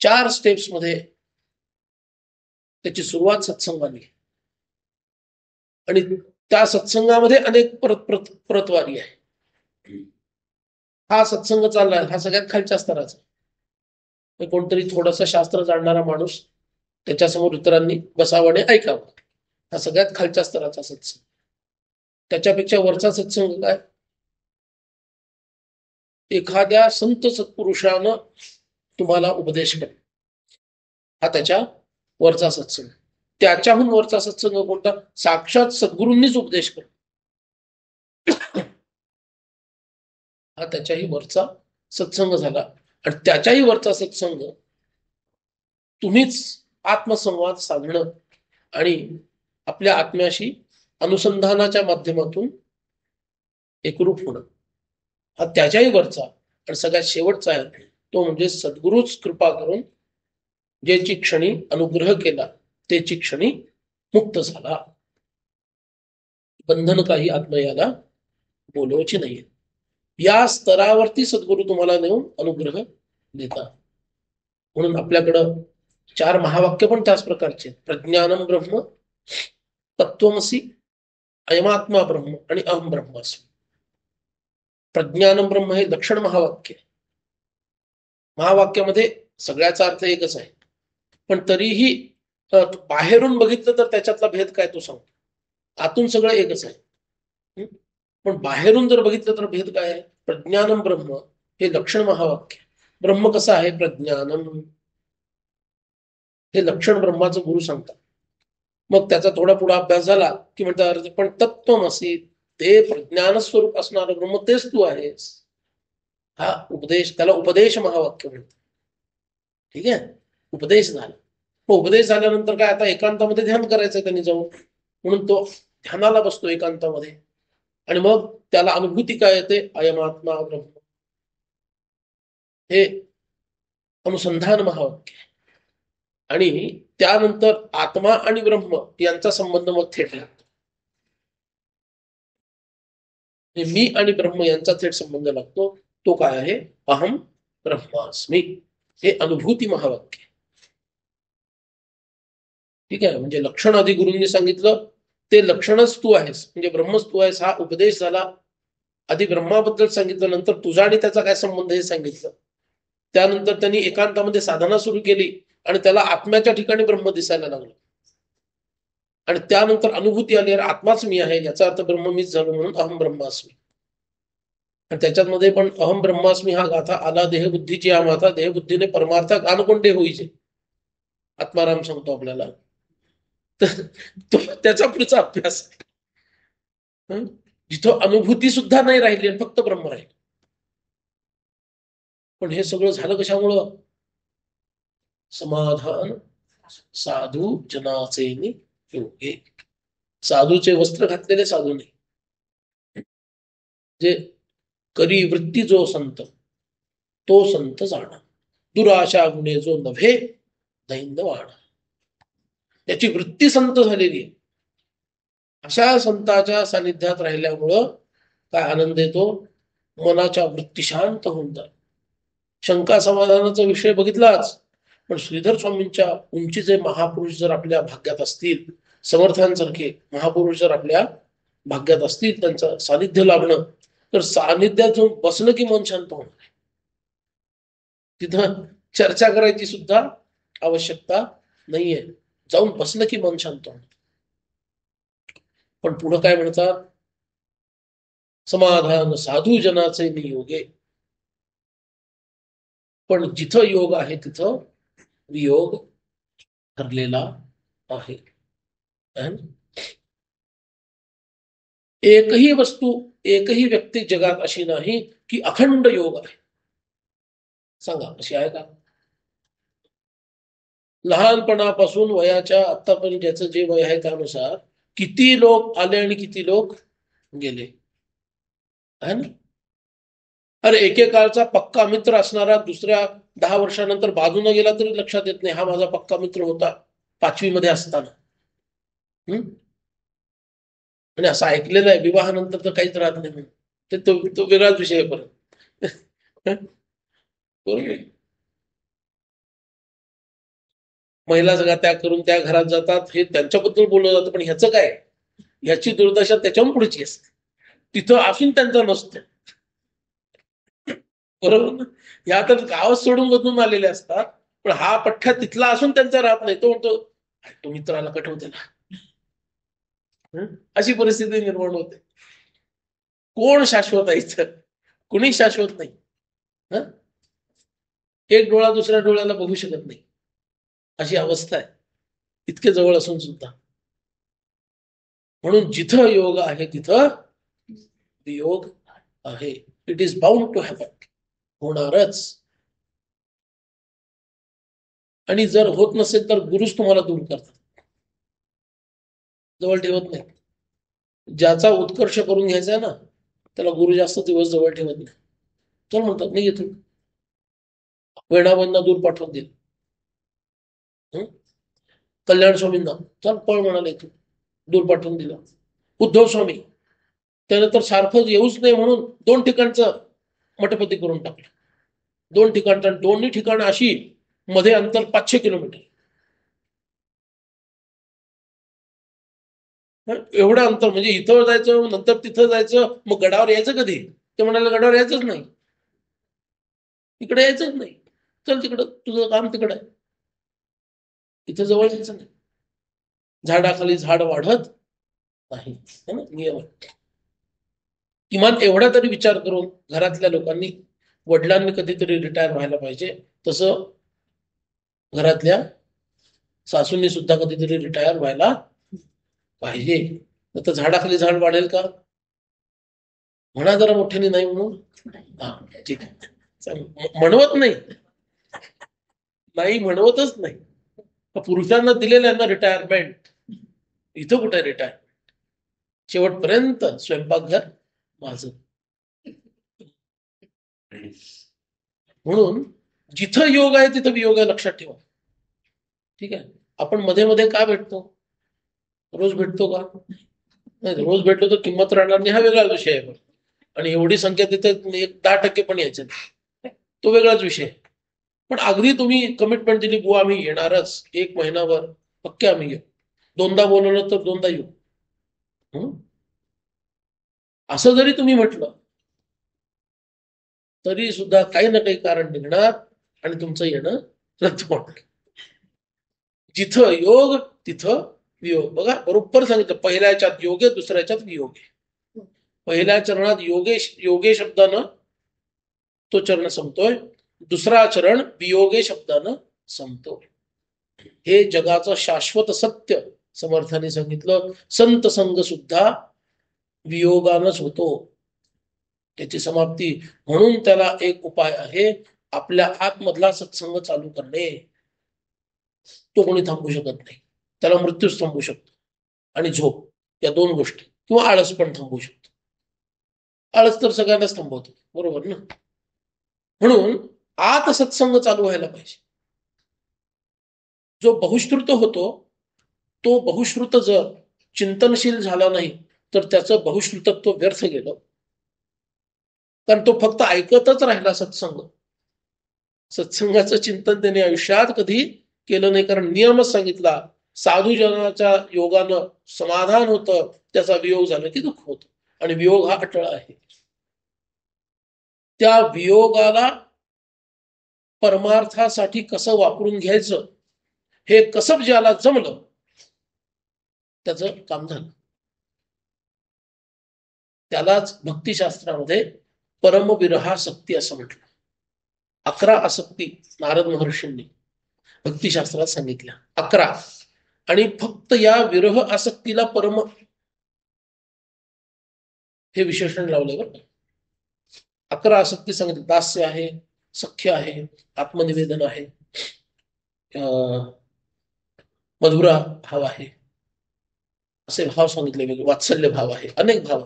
[SPEAKER 1] 4 स्टेप्स मध्ये त्याची सुरुवात सत्संगाने. आणि त्या सत्संगामध्ये अनेक प्रतवारी आहे. हा सत्संग चाललाय हा सगळ्यात खालच्या स्तराचा. कोणतरी थोडंसं शास्त्र जाणणारा माणूस त्याच्यासमोर इतरांनी बसावं आणि ऐकावं, हा सगळ्यात खालच्या स्तराचा सत्संग. त्याच्यापेक्षा वरचा सत्संग काय, एखाद्या संत सत्पुरुषानं तुम्हाला उपदेश केला, हा त्याच्या वरचा सत्संग. त्याच्याहून वरचा सत्संग कोणता, साक्षात सद्गुरूंनीच उपदेश केला, हा त्याच्याही वरचा सत्संग झाला. आणि त्याच्याही वरचा सत्संग तुम्हीच आत्मसंवाद साधणं आणि आपल्या आत्म्याशी अनुसंधानाच्या माध्यमातून एकरूप होणं, हा त्याच्याही वरचा आणि सगळ्यात शेवटचा आहे. तो म्हणजे सद्गुरूच कृपा करून ज्याची क्षणी अनुग्रह केला त्याची क्षणी मुक्त झाला. बंधन काही आत्मयाला बोलवायची नाही. या स्तरावरती सद्गुरू तुम्हाला नेऊन अनुग्रह देतात. म्हणून आपल्याकडं 4 महावाक्य पण त्याच प्रकारचे, प्रज्ञानम ब्रह्म, तत्वमसी, अयमात्मा ब्रह्म आणि अहम ब्रह्मास्मी. प्रज्ञानम ब्रह्म हे लक्षण महावाक्य. महावाक्यामध्ये सगळ्याचा अर्थ एकच आहे, पण तरीही बाहेरून बघितलं तर त्याच्यातला भेद काय तो सांगतो. आतून सगळं एकच आहे, पण बाहेरून जर बघितलं तर भेद काय आहे. प्रज्ञानम ब्रह्म हे लक्षण महावाक्य. ब्रह्म कसं आहे, प्रज्ञानम हे लक्षण ब्रह्माचं गुरु सांगतात. मग त्याचा थोडा पुढा अभ्यास झाला की म्हणतात, पण तत्वमसी ते प्रज्ञान स्वरूप असणारं ब्रह्म तेच तू आहेस. हा उपदेश, त्याला उपदेश महावाक्य म्हणतात. ठीक आहे, उपदेश झाला. उपदेश झाल्यानंतर काय, आता एकांतामध्ये ध्यान करायचंय त्यांनी जाऊन, म्हणून तो ध्यानाला बसतो एकांतामध्ये. आणि मग त्याला अनुभूती काय येते, अयमात्मा ब्रह्म, हे अनुसंधान महावाक्य. आणि त्यानंतर आत्मा आणि ब्रह्म यांचा संबंध मग थेट लागतो. मी आणि ब्रह्म यांचा थेट संबंध लागतो. तो काय आहे, अहम ब्रह्मास्मी, हे अनुभूती महावाक्य. ठीक आहे, म्हणजे लक्षण आधी गुरूंनी सांगितलं ते लक्षणच तू आहेस, म्हणजे ब्रह्मच तू आहेस, हा उपदेश झाला. आधी ब्रह्माबद्दल सांगितलं, नंतर तुझा आणि त्याचा काय संबंध हे सांगितलं. त्यानंतर त्यांनी एकांतामध्ये साधना सुरू केली आणि त्याला आत्म्याच्या ठिकाणी ब्रह्म दिसायला लागलं. आणि त्यानंतर अनुभूती आली, आत्माच मी आहे, याचा अर्थ ब्रह्म मीच झालो, म्हणून अहम ब्रह्मास्मी. आणि त्याच्यामध्ये पण अहम ब्रह्मास्मी हा गाथा आला, देहबुद्धीची हा माथा, देहबुद्धीने परमार्थ गानकोंडे होईचे, आत्माराम सांगतो आपल्याला. तर त्याचा पुढचा अभ्यास आहे, जिथं अनुभूती सुद्धा नाही राहिली आणि फक्त ब्रह्म राहील. पण हे सगळं झालं कशामुळं, समाधान साधू जनाचे योगे. साधूचे वस्त्र घातलेले साधू नाही, जे करी वृत्ती जो संत तो संत जाणा, दुराशा गुणे जो नव्हे दैन्य वाणा. त्याची वृत्ती संत झालेली आहे. अशा संताच्या सानिध्यात राहिल्यामुळं काय आनंद येतो, मनाच्या वृत्ती शांत होऊन जात. शंका समाधानाचा विषय बघितलाच, पण श्रीधर स्वामींच्या उंचीचे महापुरुष जर आपल्या भाग्यात असतील, समर्थांसारखे महापुरुष जर आपल्या भाग्यात असतील त्यांचं सानिध्य लाभणं, तर सानिध्यात जाऊन बसलं की मन शांत होणार. तिथं चर्चा करायची सुद्धा आवश्यकता नाहीये, जाऊन बसलं की मन शांत होणार. पण पुढं काय म्हणतात, समाधान साधू जनाचे नियोगे. पण जिथं योग आहे तिथं वियोग ठरलेला आहे. एकही वस्तू, एकही व्यक्ती जगात अशी नाही की अखंड योग आहे. सांगा अशी आहे का? लहानपणापासून वयाच्या आतापर्यंत ज्याचं जे वय आहे त्यानुसार किती लोक आले आणि किती लोक गेले, आहे ना? अरे एकेकाळचा पक्का मित्र असणारा दुसऱ्या 10 वर्षानंतर बाजूने गेला तरी लक्षात येत नाही, हा माझा पक्का मित्र होता 5वी मध्ये असताना. आणि असं ऐकलेलं आहे विवाहानंतर तर काहीच राहत नाही म्हणून. ते तो वेगळाच विषय आहे परत. बरोबर. महिला सगळा त्याग करून त्या घरात जातात, हे त्यांच्याबद्दल बोललं जातं, पण ह्याचं काय, ह्याची दुर्दशा त्याच्याहून पुढची असते. तिथं असून त्यांचा नसतो. बरोबर ना? ह्या तर गाव सोडून बदलून आलेले असतात, पण हा पठ्ठा तिथला असून त्यांचा राहत नाही. तो म्हणतो तो मित्राला कटवते ना. अशी परिस्थिती निर्माण होते. कोण शाश्वत आहे इथं? कुणी शाश्वत नाही. एक डोळा दुसऱ्या डोळ्याला बघू शकत नाही, अशी अवस्था आहे, इतके जवळ असून सुद्धा. म्हणून जिथं योग आहे तिथं वियोग आहे. It is bound to happen. होणारच. आणि जर होत नसेल तर गुरुच तुम्हाला दूर करतात, जवळ ठेवत नाही. ज्याचा उत्कर्ष करून घ्यायचा आहे ना, त्याला गुरु जास्त दिवस जवळ ठेवत नाही. तर म्हणतात नाही येतो, वेणाबाईंना दूर पाठवून दिलं. कल्याण स्वामींना चल पळ म्हणाले, तू दूर पाठवून दिला. उद्धव स्वामी त्यानंतर सारखं येऊच नाही म्हणून 2 ठिकाणचं मठपती करून टाकलं. 2 ठिकाणचं, दोन्ही ठिकाणं अशी मध्ये अंतर 500 किलोमीटर. एवढं अंतर म्हणजे इथं जायचं नंतर तिथं जायचं, मग गडावर यायचं कधी? ते म्हणाले गडावर यायचंच नाही, इकडे यायचंच नाही, चल तिकडं तुझं काम तिकडं आहे, इथं जवळ यायचं नाही. झाडाखाली झाड वाढत नाही, है ना, नियम. किमान एवढा तरी विचार करून घरातल्या लोकांनी, वडिलांनी कधीतरी रिटायर व्हायला पाहिजे. तसं घरातल्या सासूंनी सुद्धा कधीतरी रिटायर व्हायला पाहिजे. तर झाडाखाली झाड वाढेल का? म्हणा जरा मोठ्याने नाही म्हणून. हा ठीक आहे, म्हणवत नाही, नाही म्हणवतच नाही. पुरुषांना दिलेल्या रिटायरमेंट, इथं कुठे रिटायर? शेवटपर्यंत स्वयंपाकघर माझं. म्हणून जिथं योग आहे तिथं वियोग आहे, लक्षात ठेवा. ठीक आहे. आपण मध्ये मध्ये का भेटतो? रोज भेटतो का? नाही, रोज भेटलो तर किंमत राहणार नाही, हा वेगळा विषय आहे. आणि एवढी संख्या तिथे 10% पण यायचं नाही, तो वेगळाच विषय. पण अगदी तुम्ही कमिटमेंट दिली, बुवा आम्ही येणारच 1 महिनाभर पक्के आम्ही येऊ, 2दा बोलवलं तर 2दा येऊ, असं जरी तुम्ही म्हटलं तरी सुद्धा काही ना काही कारण निघणार आणि तुमचं येणं रद्द होणार. जिथं योग तिथं वियोग. बघा बरोबर सांगितलं, पहिल्या याच्यात योग आहे, दुसऱ्या याच्यात वियोग आहे. पहिल्या चरणात योगे शब्दानं तो चरण संपतोय, दुसरा चरण वियोगे शब्दानं संपतोय. हे जगाचं शाश्वत सत्य समर्थाने सांगितलं. संत संग सुद्धा वियोगानच होतो, त्याची समाप्ती. म्हणून त्याला एक उपाय आहे, आपल्या आतमधला सत्संग चालू करणे. तो कोणी थांबू शकत नाही, त्याला मृत्यूच थांबू शकतो आणि झोप, या 2 गोष्टी, किंवा आळस पण थांबू शकतो. आळस तर सगळ्यांनाच थांबवतो, बरोबर ना? म्हणून आत सत्संग चालू व्हायला पाहिजे. जो बहुश्रुत होतो तो बहुश्रुत जर चिंतनशील झाला नाही तर त्याचं बहुश्रुतत्व व्यर्थ गेलं. कारण तो फक्त ऐकतच राहिला सत्संग. सत्संगाचं चिंतन त्याने आयुष्यात कधी केलं नाही, कारण नियमच सांगितला, साधूजनाच्या योगानं समाधान होतं, त्याचा वियोग झाला की दुःख होतं. आणि वियोग हा अटळ आहे. त्या वियोगाला परमार्थासाठी कसं वापरून घ्यायचं हे कसब ज्याला जमलं त्याचं काम झालं. त्यालाच भक्तिशास्त्रामध्ये परमविरहासक्ती असं म्हटलं. 11 आसक्ती नारद महर्षींनी भक्तिशास्त्रात सांगितल्या, 11. आणि फक्त या विरह आसक्तीला परम हे विशेषण लावलं बरं. 11 आसक्ती सांगितली. दास्य आहे, सख्य आहे, आत्मनिवेदन आहे, मधुरा भाव आहे, असे भाव सांगितले वेगळे, वात्सल्य भाव आहे, अनेक भाव.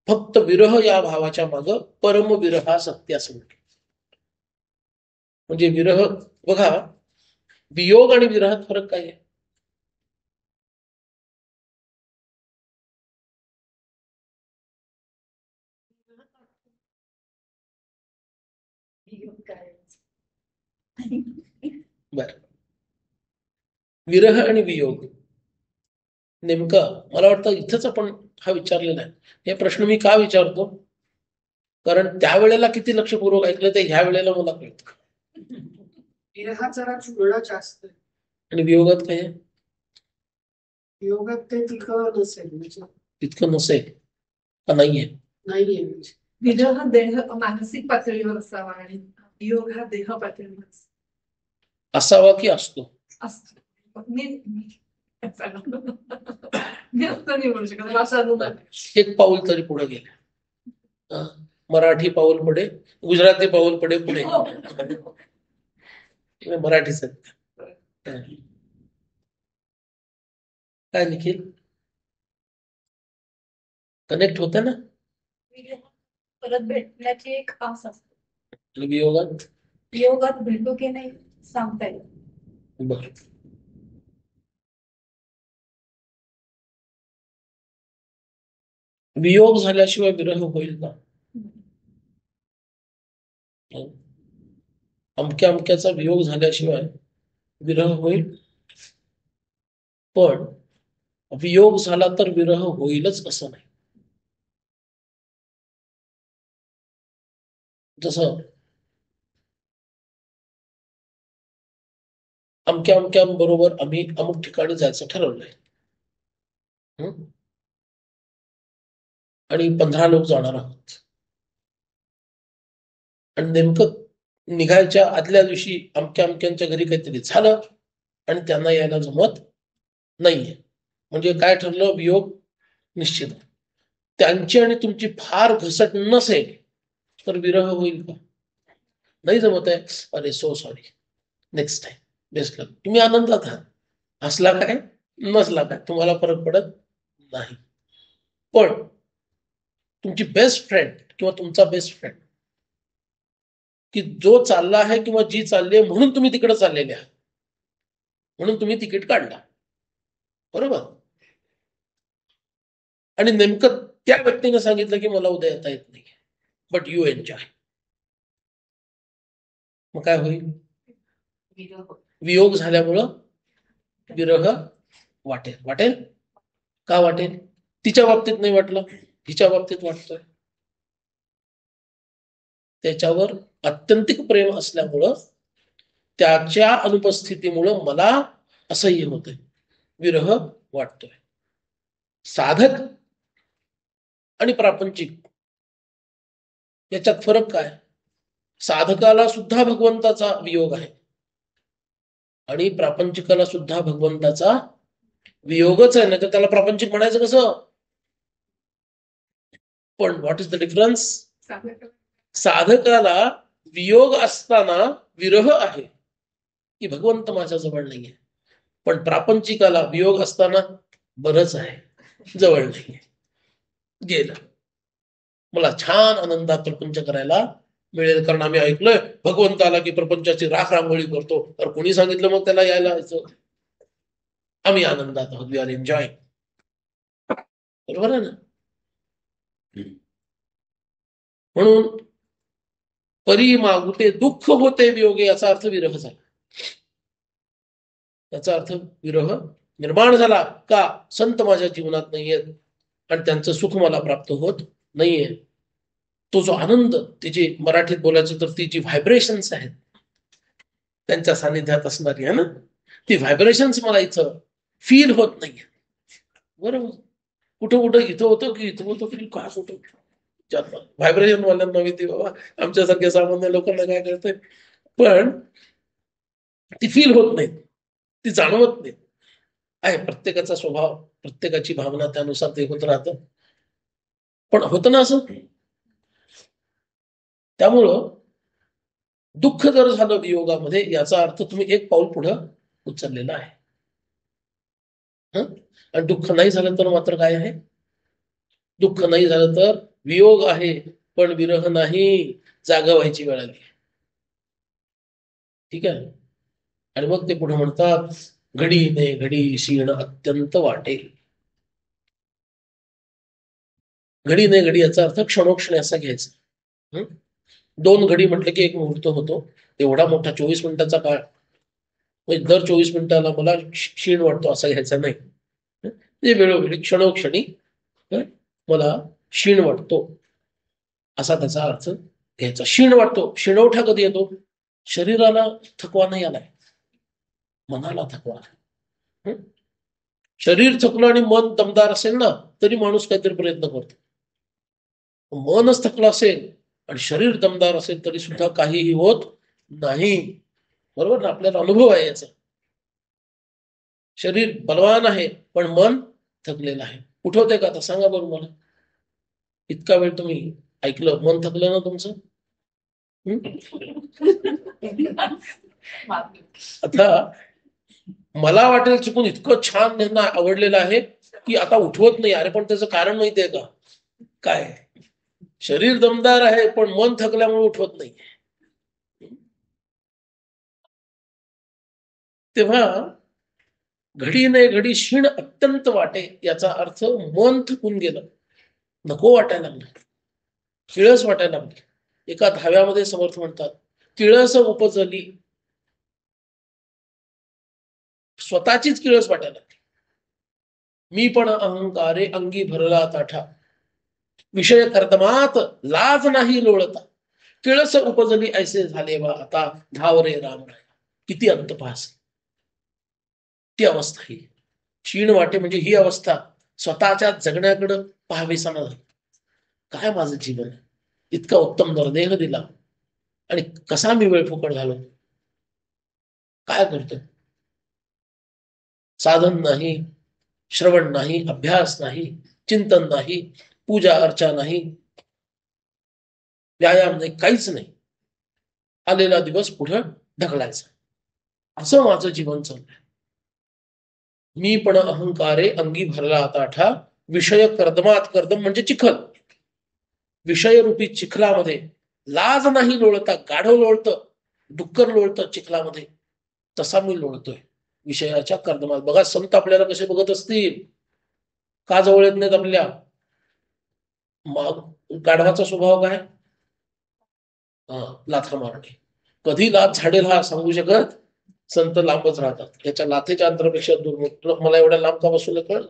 [SPEAKER 1] फक्त विरह या भावाच्या माग परम विरहासक्ती असं म्हटलं. म्हणजे विरह, बघा, वियोग आणि विरहात फरक काय आहे? बर, विरह आणि वियोग नेमकं मला वाटतं इथंच आपण हा विचारलेला आहे. हे प्रश्न मी का विचारतो? कारण त्यावेळेला किती लक्षपूर्वक ऐकलं ते ह्या वेळेला मला कळतं.
[SPEAKER 3] विरहात जरा वेळ जास्त आहे.
[SPEAKER 1] आणि वियोगात काय आहे?
[SPEAKER 3] योगात ते तितकं नसेल, म्हणजे
[SPEAKER 1] तितकं नसेल का नाहीये?
[SPEAKER 3] नाहीये म्हणजे.
[SPEAKER 2] विरह देह मानसिक पातळीवर असावा आणि वियोग हा देह पातळीवर
[SPEAKER 1] असावा की असतो?
[SPEAKER 2] असतो. मी असं नाही म्हणू शकत, असा अनुभव आहे.
[SPEAKER 1] एक पाऊल तरी पुढे गेले. मराठी पाऊल पुढे, गुजराती पाऊल पुढे पुढे, मराठीच काय निखिल कनेक्ट होत ना?
[SPEAKER 4] परत भेटण्याची एक आस असते.
[SPEAKER 1] वियोगात
[SPEAKER 4] योगात भेटू की नाही सांगता येईल.
[SPEAKER 1] बर, वियोग झाल्याशिवाय विरह होईल का? अमक्या अमक्याचा वियोग झाल्याशिवाय विरह होईल? पण वियोग झाला तर विरह होईलच असं नाही. जसं अमक्या अमक्या बरोबर आम्ही अमुक ठिकाणी जायचं ठरवलंय आणि 15 लोक जाणार आहोत. आणि नेमकं निघायच्या आदल्या दिवशी अमक्या अमक्यांच्या घरी काहीतरी झालं आणि त्यांना यायला जमत नाहीये. म्हणजे काय ठरलं? वियोग निश्चित. त्यांची आणि तुमची फार घसट नसेल तर विरह होईल का? नाही जमत आहे, अरे so sorry, next time, best luck. तुम्ही आनंदात आहात, हसला काय नसला काय तुम्हाला फरक पडत नाही. पण तुमची बेस्ट फ्रेंड किंवा तुमचा बेस्ट फ्रेंड की जो चालला आहे किंवा जी चालली आहे म्हणून तुम्ही तिकडे चाललेले आहात, म्हणून तुम्ही तिकीट काढला, बरोबर? आणि नेमकं त्या व्यक्तीने सांगितलं की मला उद्या येता येत नाही, बट यू एन्जॉय. मग काय होईल? वियोग झाल्यामुळं विरह वाटेल. वाटेल का? वाटेल. तिच्या बाबतीत नाही वाटलं, हिच्या बाबतीत वाटतोय. त्याच्यावर अत्यंतिक प्रेम असल्यामुळं त्याच्या अनुपस्थितीमुळं मला असह्य होतंय, विरह वाटतोय. साधक आणि प्रापंचिक याच्यात फरक काय? साधकाला सुद्धा भगवंताचा वियोग आहे आणि प्रापंचिकाला सुद्धा भगवंताचा वियोगच आहे, नाही तर त्याला प्रापंचिक म्हणायचं कसं? पण व्हॉट इज द डिफरन्स? साधकाला वियोग असताना विरह आहे की भगवंत माझ्या जवळ नाहीये, पण प्रापंचिकाला वियोग असताना बरंच आहे, जवळ नाहीये, गेलं. मला छान आनंदात प्रपंच करायला मिळेल, कारण आम्ही ऐकलोय भगवंत आला की प्रपंचाची राख रांगोळी करतो. तर कोणी सांगितलं मग त्याला यायला यायचं? आम्ही आनंदात आहोत, वी आर एन्जॉय. बरोबर आहे ना? म्हणून परी मागुते दुःख होते वियोगे, याचा अर्थ विरह झाला. याचा अर्थ विरह निर्माण झाला का संत माझ्या जीवनात नाहीयेत आणि त्यांचं सुख मला प्राप्त होत नाहीये. तो जो आनंद, तिची मराठीत बोलायचं तर ती जी व्हायब्रेशन्स आहेत त्यांच्या सानिध्यात असणारी आहे ना, ती व्हायब्रेशन्स मला इथं फील होत नाहीये. बरोबर, कुठं कुठं इथं होतं की इथं होतं की काय होतं, व्हायब्रेशन वाल्यांना माहिती बाबा, आमच्यासारख्या सामान्य लोकांना काय कळतंय. पण ती फील होत नाही, ती जाणवत नाही. आहे प्रत्येकाचा स्वभाव, प्रत्येकाची भावना त्यानुसार ते होत राहतं. पण होतं ना असं. त्यामुळं दुःख जर झालं वियोगामध्ये, याचा अर्थ तुम्ही एक पाऊल पुढं उचललेलं आहे. आणि दुःख नाही झालं तर मात्र काय आहे? दुःख नाही झालं तर वियोग आहे, पण विरह नाही, जागा व्हायची वेळ आली. ठीक आहे. आणि मग ते पुढे म्हणतात, घडी ने घडी क्षीण अत्यंत वाटे. घडी ने घडी याचा अर्थ क्षणोक्षणी असा घ्यायचा. 2 घडी म्हटलं की 1 मुहूर्त होतो. एवढा मोठा 24 मिनिटाचा काळ, म्हणजे दर 24 मिनिटाला मला क्षीण वाटतो असा घ्यायचा नाही. म्हणजे वेळोवेळी क्षणोक्षणी मला क्षीण वाटतो असा त्याचा अर्थ घ्यायचा. क्षीण वाटतो, क्षीणवठा कधी येतो? शरीराला थकवा नाही आलाय, मनाला थकवा आलाय. शरीर थकलं आणि मन दमदार असेल ना, तरी माणूस काहीतरी प्रयत्न करतो. मनच थकलं असेल आणि शरीर दमदार असेल तरी सुद्धा काहीही होत नाही. बरोबर ना, आपल्याला अनुभव आहे याचा. शरीर बलवान आहे पण मन थकलेलं आहे. उठवते का आता सांगा बरं मला. इतका वेळ तुम्ही ऐकलं, मन थकलं ना तुमचं? आता मला वाटेल चुकून इतकं छान त्यांना आवडलेलं आहे की आता उठवत नाही. अरे पण त्याचं कारण माहितीये का काय? शरीर दमदार आहे पण मन थकल्यामुळे उठवत नाही. तेव्हा घडी नाही घडी क्षीण अत्यंत वाटे, याचा अर्थ मन थकून गेलं, नको वाटायला लागलं, किळस वाटायला लागली. एका धाव्यामध्ये समर्थ म्हणतात, किळस उपजली, स्वतःचीच किळस वाटायला लागली. मी पण अहंकारे अंगी भरला ताठा, विषय कर्दमात लाज नाही लोळता, किळस उपजली ऐसे झाले वा आता, धाव रे राम राया. किती अंतपास ती अवस्था. ही क्षीण वाटे म्हणजे ही अवस्था, स्वतःच्या जगण्याकडं पाहावेसाना झालं. काय माझं जीवन, इतका उत्तम नरदेह दिला आणि कसा मी वेळ फुकट घालवतो. काय करतो? साधन नाही, श्रवण नाही, अभ्यास नाही, चिंतन नाही, पूजा अर्चा नाही, व्यायाम नाही, काहीच नाही. आलेला दिवस पुढे ढकलायचा, असं माझं जीवन चाललंय. मी पण अहंकारे अंगी भरला ताठा, विषय कर्दमात, कर्दम म्हणजे चिखल, विषयरूपी चिखलामध्ये लाज नाही लोळता. गाढव लोळतं, डुक्कर लोळतं चिखलामध्ये, तसा मी लोळतोय विषयाच्या कर्दमात. बघा संत आपल्याला कसे बघत असतील, का जवळ येत नाहीत आपल्या? गाढवाचा स्वभाव काय? लाथा मारणे. कधी लाथ झाडेल हा सांगू शकत? संत लांबच राहतात, याच्या लाथेच्या अंतरापेक्षा दूर. मला एवढ्या लांब का बसवलं कळ?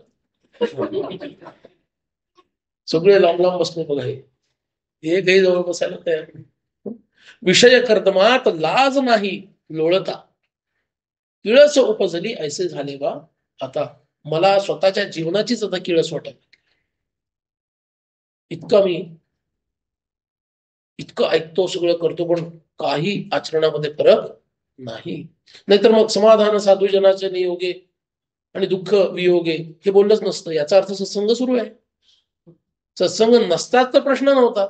[SPEAKER 1] सगळे लांब लांब बसले बघा, हे काही जवळ बसायला तयार. विषय कर्दमात लाज नाही लोळता, किळस उपजली ऐसे झाले बा आता. मला स्वतःच्या जीवनाचीच आता किळस वाटत. इतकं ऐकतो, सगळं करतो, पण काही आचरणामध्ये फरक नाही. नाहीतर मग समाधान साधू जनाचे नियोगे आणि दुःख वियोगे हे बोललंच नसतं. याचा अर्थ सत्संग सुरू आहे. सत्संग नसताच तर प्रश्न नव्हता,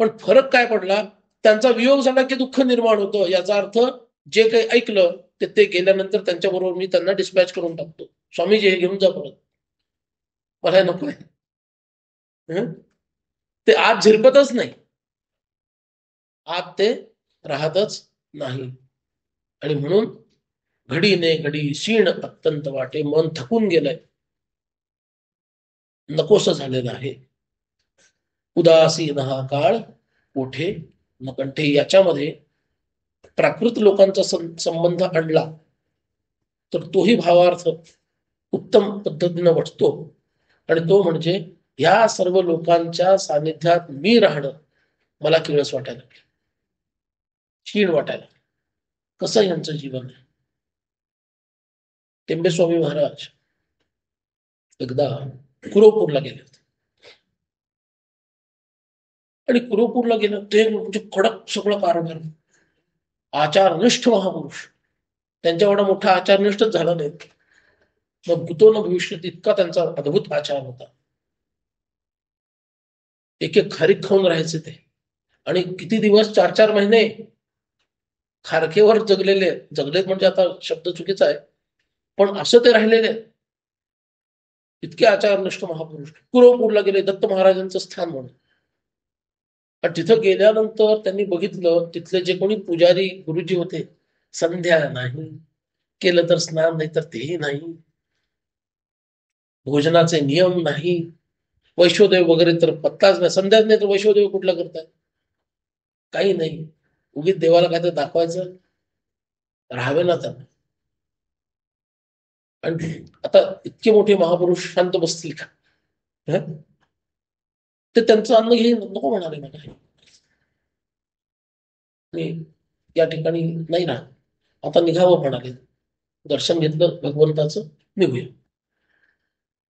[SPEAKER 1] पण फरक काय पडला? त्यांचा वियोग झाला की दुःख निर्माण होतं. याचा अर्थ जे काही ऐकलं ते गेल्यानंतर त्यांच्याबरोबर मी त्यांना डिस्पॅच करून टाकतो. स्वामीजी हे घेऊन जा परत, मला नको आहे. ते आत झिरपतच नाही, आत ते राहतच नाही. आणि म्हणून घडी ने घडी क्षीण अत्यंत वाटे, मन थकून गेलंय, नकोस झालेलं आहे. उदासीन हा काळ कोठे नकंठे. याच्यामध्ये प्राकृत लोकांचा संबंध आणला तर तोही भावार्थ उत्तम पद्धतीनं वाटतो. आणि तो म्हणजे ह्या सर्व लोकांच्या सानिध्यात मी राहणं मला किळस वाटायला लागलं, क्षीण वाटायला. कसं यांचं जीवन आहे. टेंबेस्वामी महाराज एकदा कुरोपूरला गेले होते. आणि कुरोपूरला गेले ते म्हणजे कडक सगळं कारभार, आचारनिष्ठ महापुरुष. त्यांच्या एवढा मोठा आचारनिष्ठच झाला नाही. मग भूतो न भविष्यात इतका त्यांचा अद्भुत आचार होता. एक एक खारीक खाऊन राहायचे ते. आणि किती दिवस, 4-4 महिने खारकेवर जगलेत म्हणजे आता शब्द चुकीचा आहे, पण असं ते राहिलेले. इतके आचारनिष्ठ महापुरुष. कुरोपूरला गेले, दत्त महाराजांचं स्थान म्हणून. आणि तिथं गेल्यानंतर त्यांनी बघितलं तिथले जे कोणी पुजारी गुरुजी होते, संध्या नाही, केलं तर स्नान, नाही तर तेही नाही, भोजनाचे नियम नाही, वैश्वदेव वगैरे तर पत्ताच नाही. संध्याच नाही तर वैश्वदेव कुठला करतात, काही नाही. उगीच देवाला काय तर दाखवायचं, राहावे ना त्यांना. आणि आता इतके मोठे महापुरुष शांत बसतील का? ते त्यांचं अन्न घे नको म्हणाले मला. मी या ठिकाणी नाही राहत, आता निघावं म्हणाले. दर्शन घेतलं भगवंताचं, निघूया.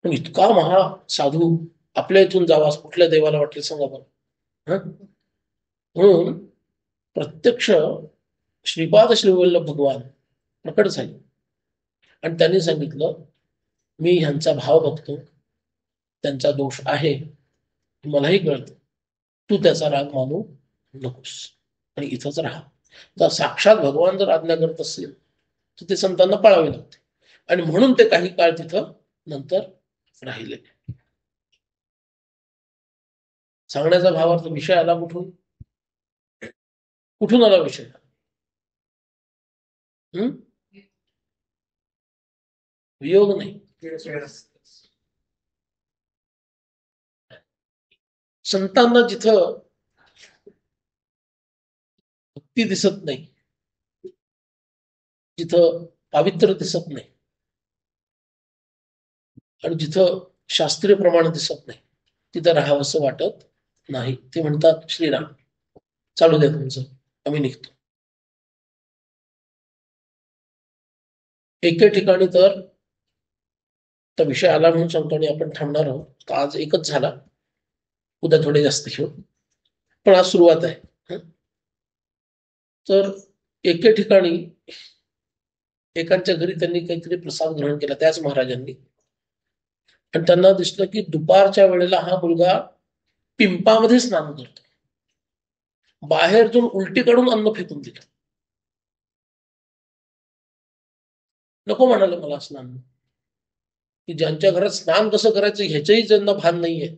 [SPEAKER 1] पण इतका महा साधू आपल्या इथून जावास कुठल्या देवाला वाटले सांगा बरं. म्हणून प्रत्यक्ष श्रीपाद श्रीवल्लभ भगवान प्रकट झाले आणि त्यांनी सांगितलं, मी ह्यांचा भाव बघतो, त्यांचा दोष आहे, मलाही कळतं, तू त्याचा राग मानू नकोस आणि इथंच राहा. तर साक्षात भगवान जर आज्ञा करत असेल तर ते संतांना पाळावे लागते. आणि म्हणून ते काही काळ तिथं नंतर राहिले. सांगण्याचा भावार्थ विषय आला कुठून? कुठून आला विषय? वियोग नाही. संतांना जिथं भक्ती दिसत नाही, जिथं पावित्र्य दिसत नाही, आणि जिथं शास्त्रीय प्रमाण दिसत नाही, तिथं राहावं असं वाटत नाही. ते म्हणतात, श्रीराम चालू द्या तुमचं, आम्ही निघतो. एके ठिकाणी तर विषय आला म्हणून सांगतो आणि आपण थांबणार आहोत. आज एकच झाला, उद्या थोडे जास्त घेऊ, पण आज सुरुवात आहे. तर एके ठिकाणी एकांच्या घरी त्यांनी काहीतरी प्रसाद ग्रहण केला, त्याच महाराजांनी. आणि त्यांना दिसलं की दुपारच्या वेळेला हा मुलगा पिंपामध्ये स्नान करतो. बाहेर जाऊन उलटी काढून अन्न फेकून दिलं. नको म्हणाले मला स्नान, की ज्यांच्या घरात स्नान कसं करायचं ह्याचंही ज्यांना भान नाहीये.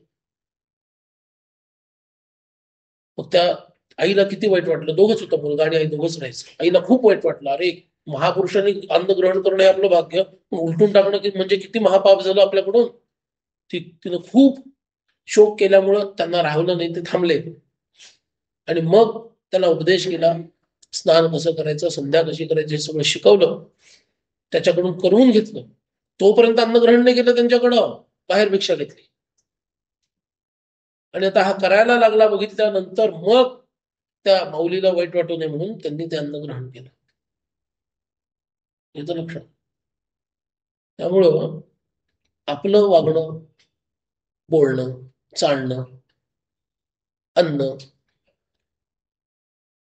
[SPEAKER 1] मग त्या आईला किती वाईट वाटलं. दोघच होतं, मुलगा आणि आई दोघच राहायचं. आईला खूप वाईट वाटलं, अरे महापुरुषांनी अन्न ग्रहण करणं हे आपलं भाग्य, उलटून टाकणं म्हणजे किती महापाप झालं आपल्याकडून. तिनं खूप शोक केल्यामुळं त्यांना राहवलं नाही, ते थांबले. आणि मग त्यांना उपदेश केला, स्नान कसं करायचं, संध्या कशी करायची, हे सगळं शिकवलं, त्याच्याकडून करून घेतलं. तोपर्यंत अन्न ग्रहण नाही केलं त्यांच्याकडं, बाहेर भिक्षा घेतली. आणि आता हा करायला लागला बघितल्यानंतर मग त्या माऊलीला वाईट वाटू नये म्हणून त्यांनी ते अन्न ग्रहण केलं. याचं लक्षण. त्यामुळं आपलं वागणं, बोलणं, चालणं, अन्न,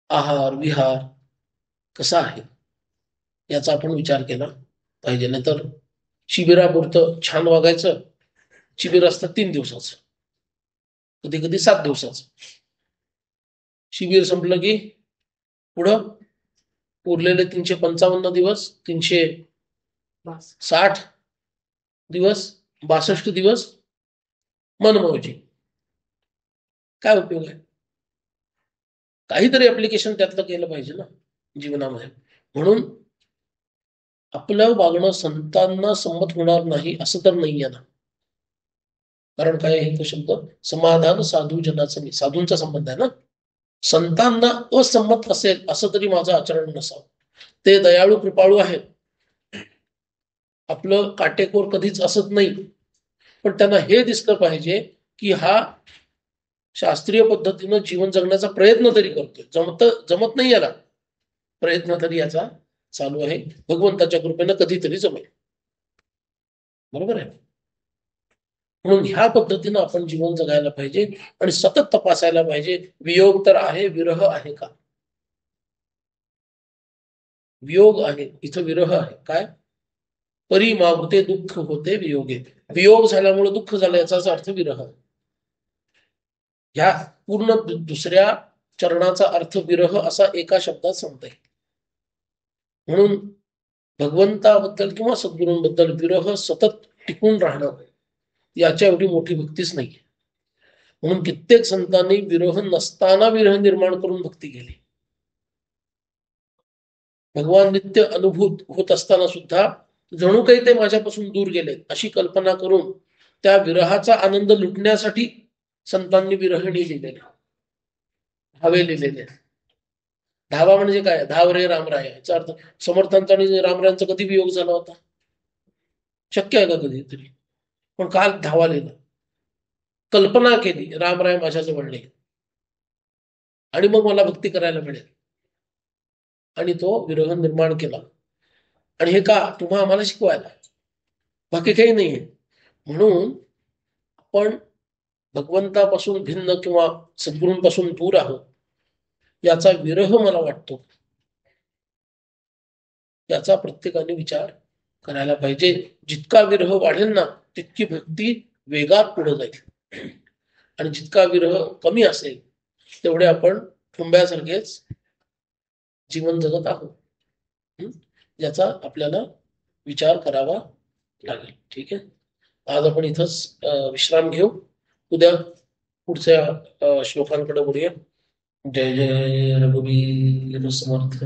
[SPEAKER 1] आहार विहार कसा आहे याचा आपण विचार केला पाहिजे. नाहीतर शिबिरापुरतं छान वागायचं, शिबिर असतं 3 दिवसाचं, कधी कधी 7 दिवसाचं. शिबिर संपलं की पुढं उरलेले 355 दिवस, 360 दिवस, 62 दिवस मनमौजी. काय उपयोग आहे? काहीतरी ऍप्लिकेशन त्यातलं केलं पाहिजे ना जीवनामध्ये. म्हणून आपलं वागणं संतांना संमत होणार नाही असं तर नाहीये ना. कारण काय आहे तो शब्द, समाधान साधू जनाचं, साधूंचा संबंध आहे ना. संतांना असंमत असेल असं तरी माझं आचरण नसावं. ते दयाळू कृपाळू आहेत, आपलं काटेकोर कधीच असत नाही, पण त्यांना हे दिसलं पाहिजे की हा शास्त्रीय पद्धतीनं जीवन जगण्याचा प्रयत्न तरी करतोय. जमत नाही याला, प्रयत्न तरी याचा चालू आहे. भगवंताच्या कृपेनं कधीतरी जमेल. बरोबर आहे. म्हणून ह्या पद्धतीनं आपण जीवन जगायला पाहिजे आणि सतत तपासायला पाहिजे, वियोग तर आहे, विरह आहे का. वियोग आहे, इथं विरह आहे. काय परी मागते दुःख होते वियोगे. वियोग झाल्यामुळे दुःख झालं याचाच अर्थ विरह. ह्या पूर्ण दुसऱ्या चरणाचा अर्थ विरह असा एका शब्दात सांगता येईल. म्हणून भगवंताबद्दल किंवा सद्गुरूंबद्दल विरह सतत टिकून राहणं याच्या एवढी मोठी भक्तीच नाहीये. म्हणून कित्येक संतांनी विरह नसताना विरह निर्माण करून भक्ती केली. भगवान नित्य अनुभूत होत असताना सुद्धा जणू काही ते माझ्यापासून दूर गेलेत अशी कल्पना करून त्या विरहाचा आनंद लुटण्यासाठी संतांनी विरहणी लिहिलेल्या, धावे लिहिलेले. धावा म्हणजे काय, धाव रे रामराय, याचा अर्थ समर्थांचा आणि रामरायांचा कधी वियोग झाला होता, शक्य आहे का कधीतरी. पण काल धावा लिहिला, कल्पना केली रामराय माझ्याजवळ नाही आणि मग मला भक्ती करायला मिळेल, आणि तो विरह निर्माण केला. आणि हे का, तुम्हा आम्हाला शिकवायला, बाकी काही नाहीये. म्हणून आपण भगवंतापासून भिन्न किंवा सद्गुरूंपासून दूर आहोत याचा विरह मला वाटतो, याचा प्रत्येकाने विचार करायला पाहिजे. जितका विरह वाढेल ना तितकी भक्ती वेगात पुढे जाईल, आणि जितका विरह कमी असेल तेवढे आपण ठुंब्यासारखेच जीवन जगत आहोत. याचा आपल्याला विचार करावा लागेल. ठीक आहे, आज आपण इथंच विश्राम घेऊ. उद्या पुढच्या श्लोकांकडे बोलूया. जय जय रघुवीर समर्थ.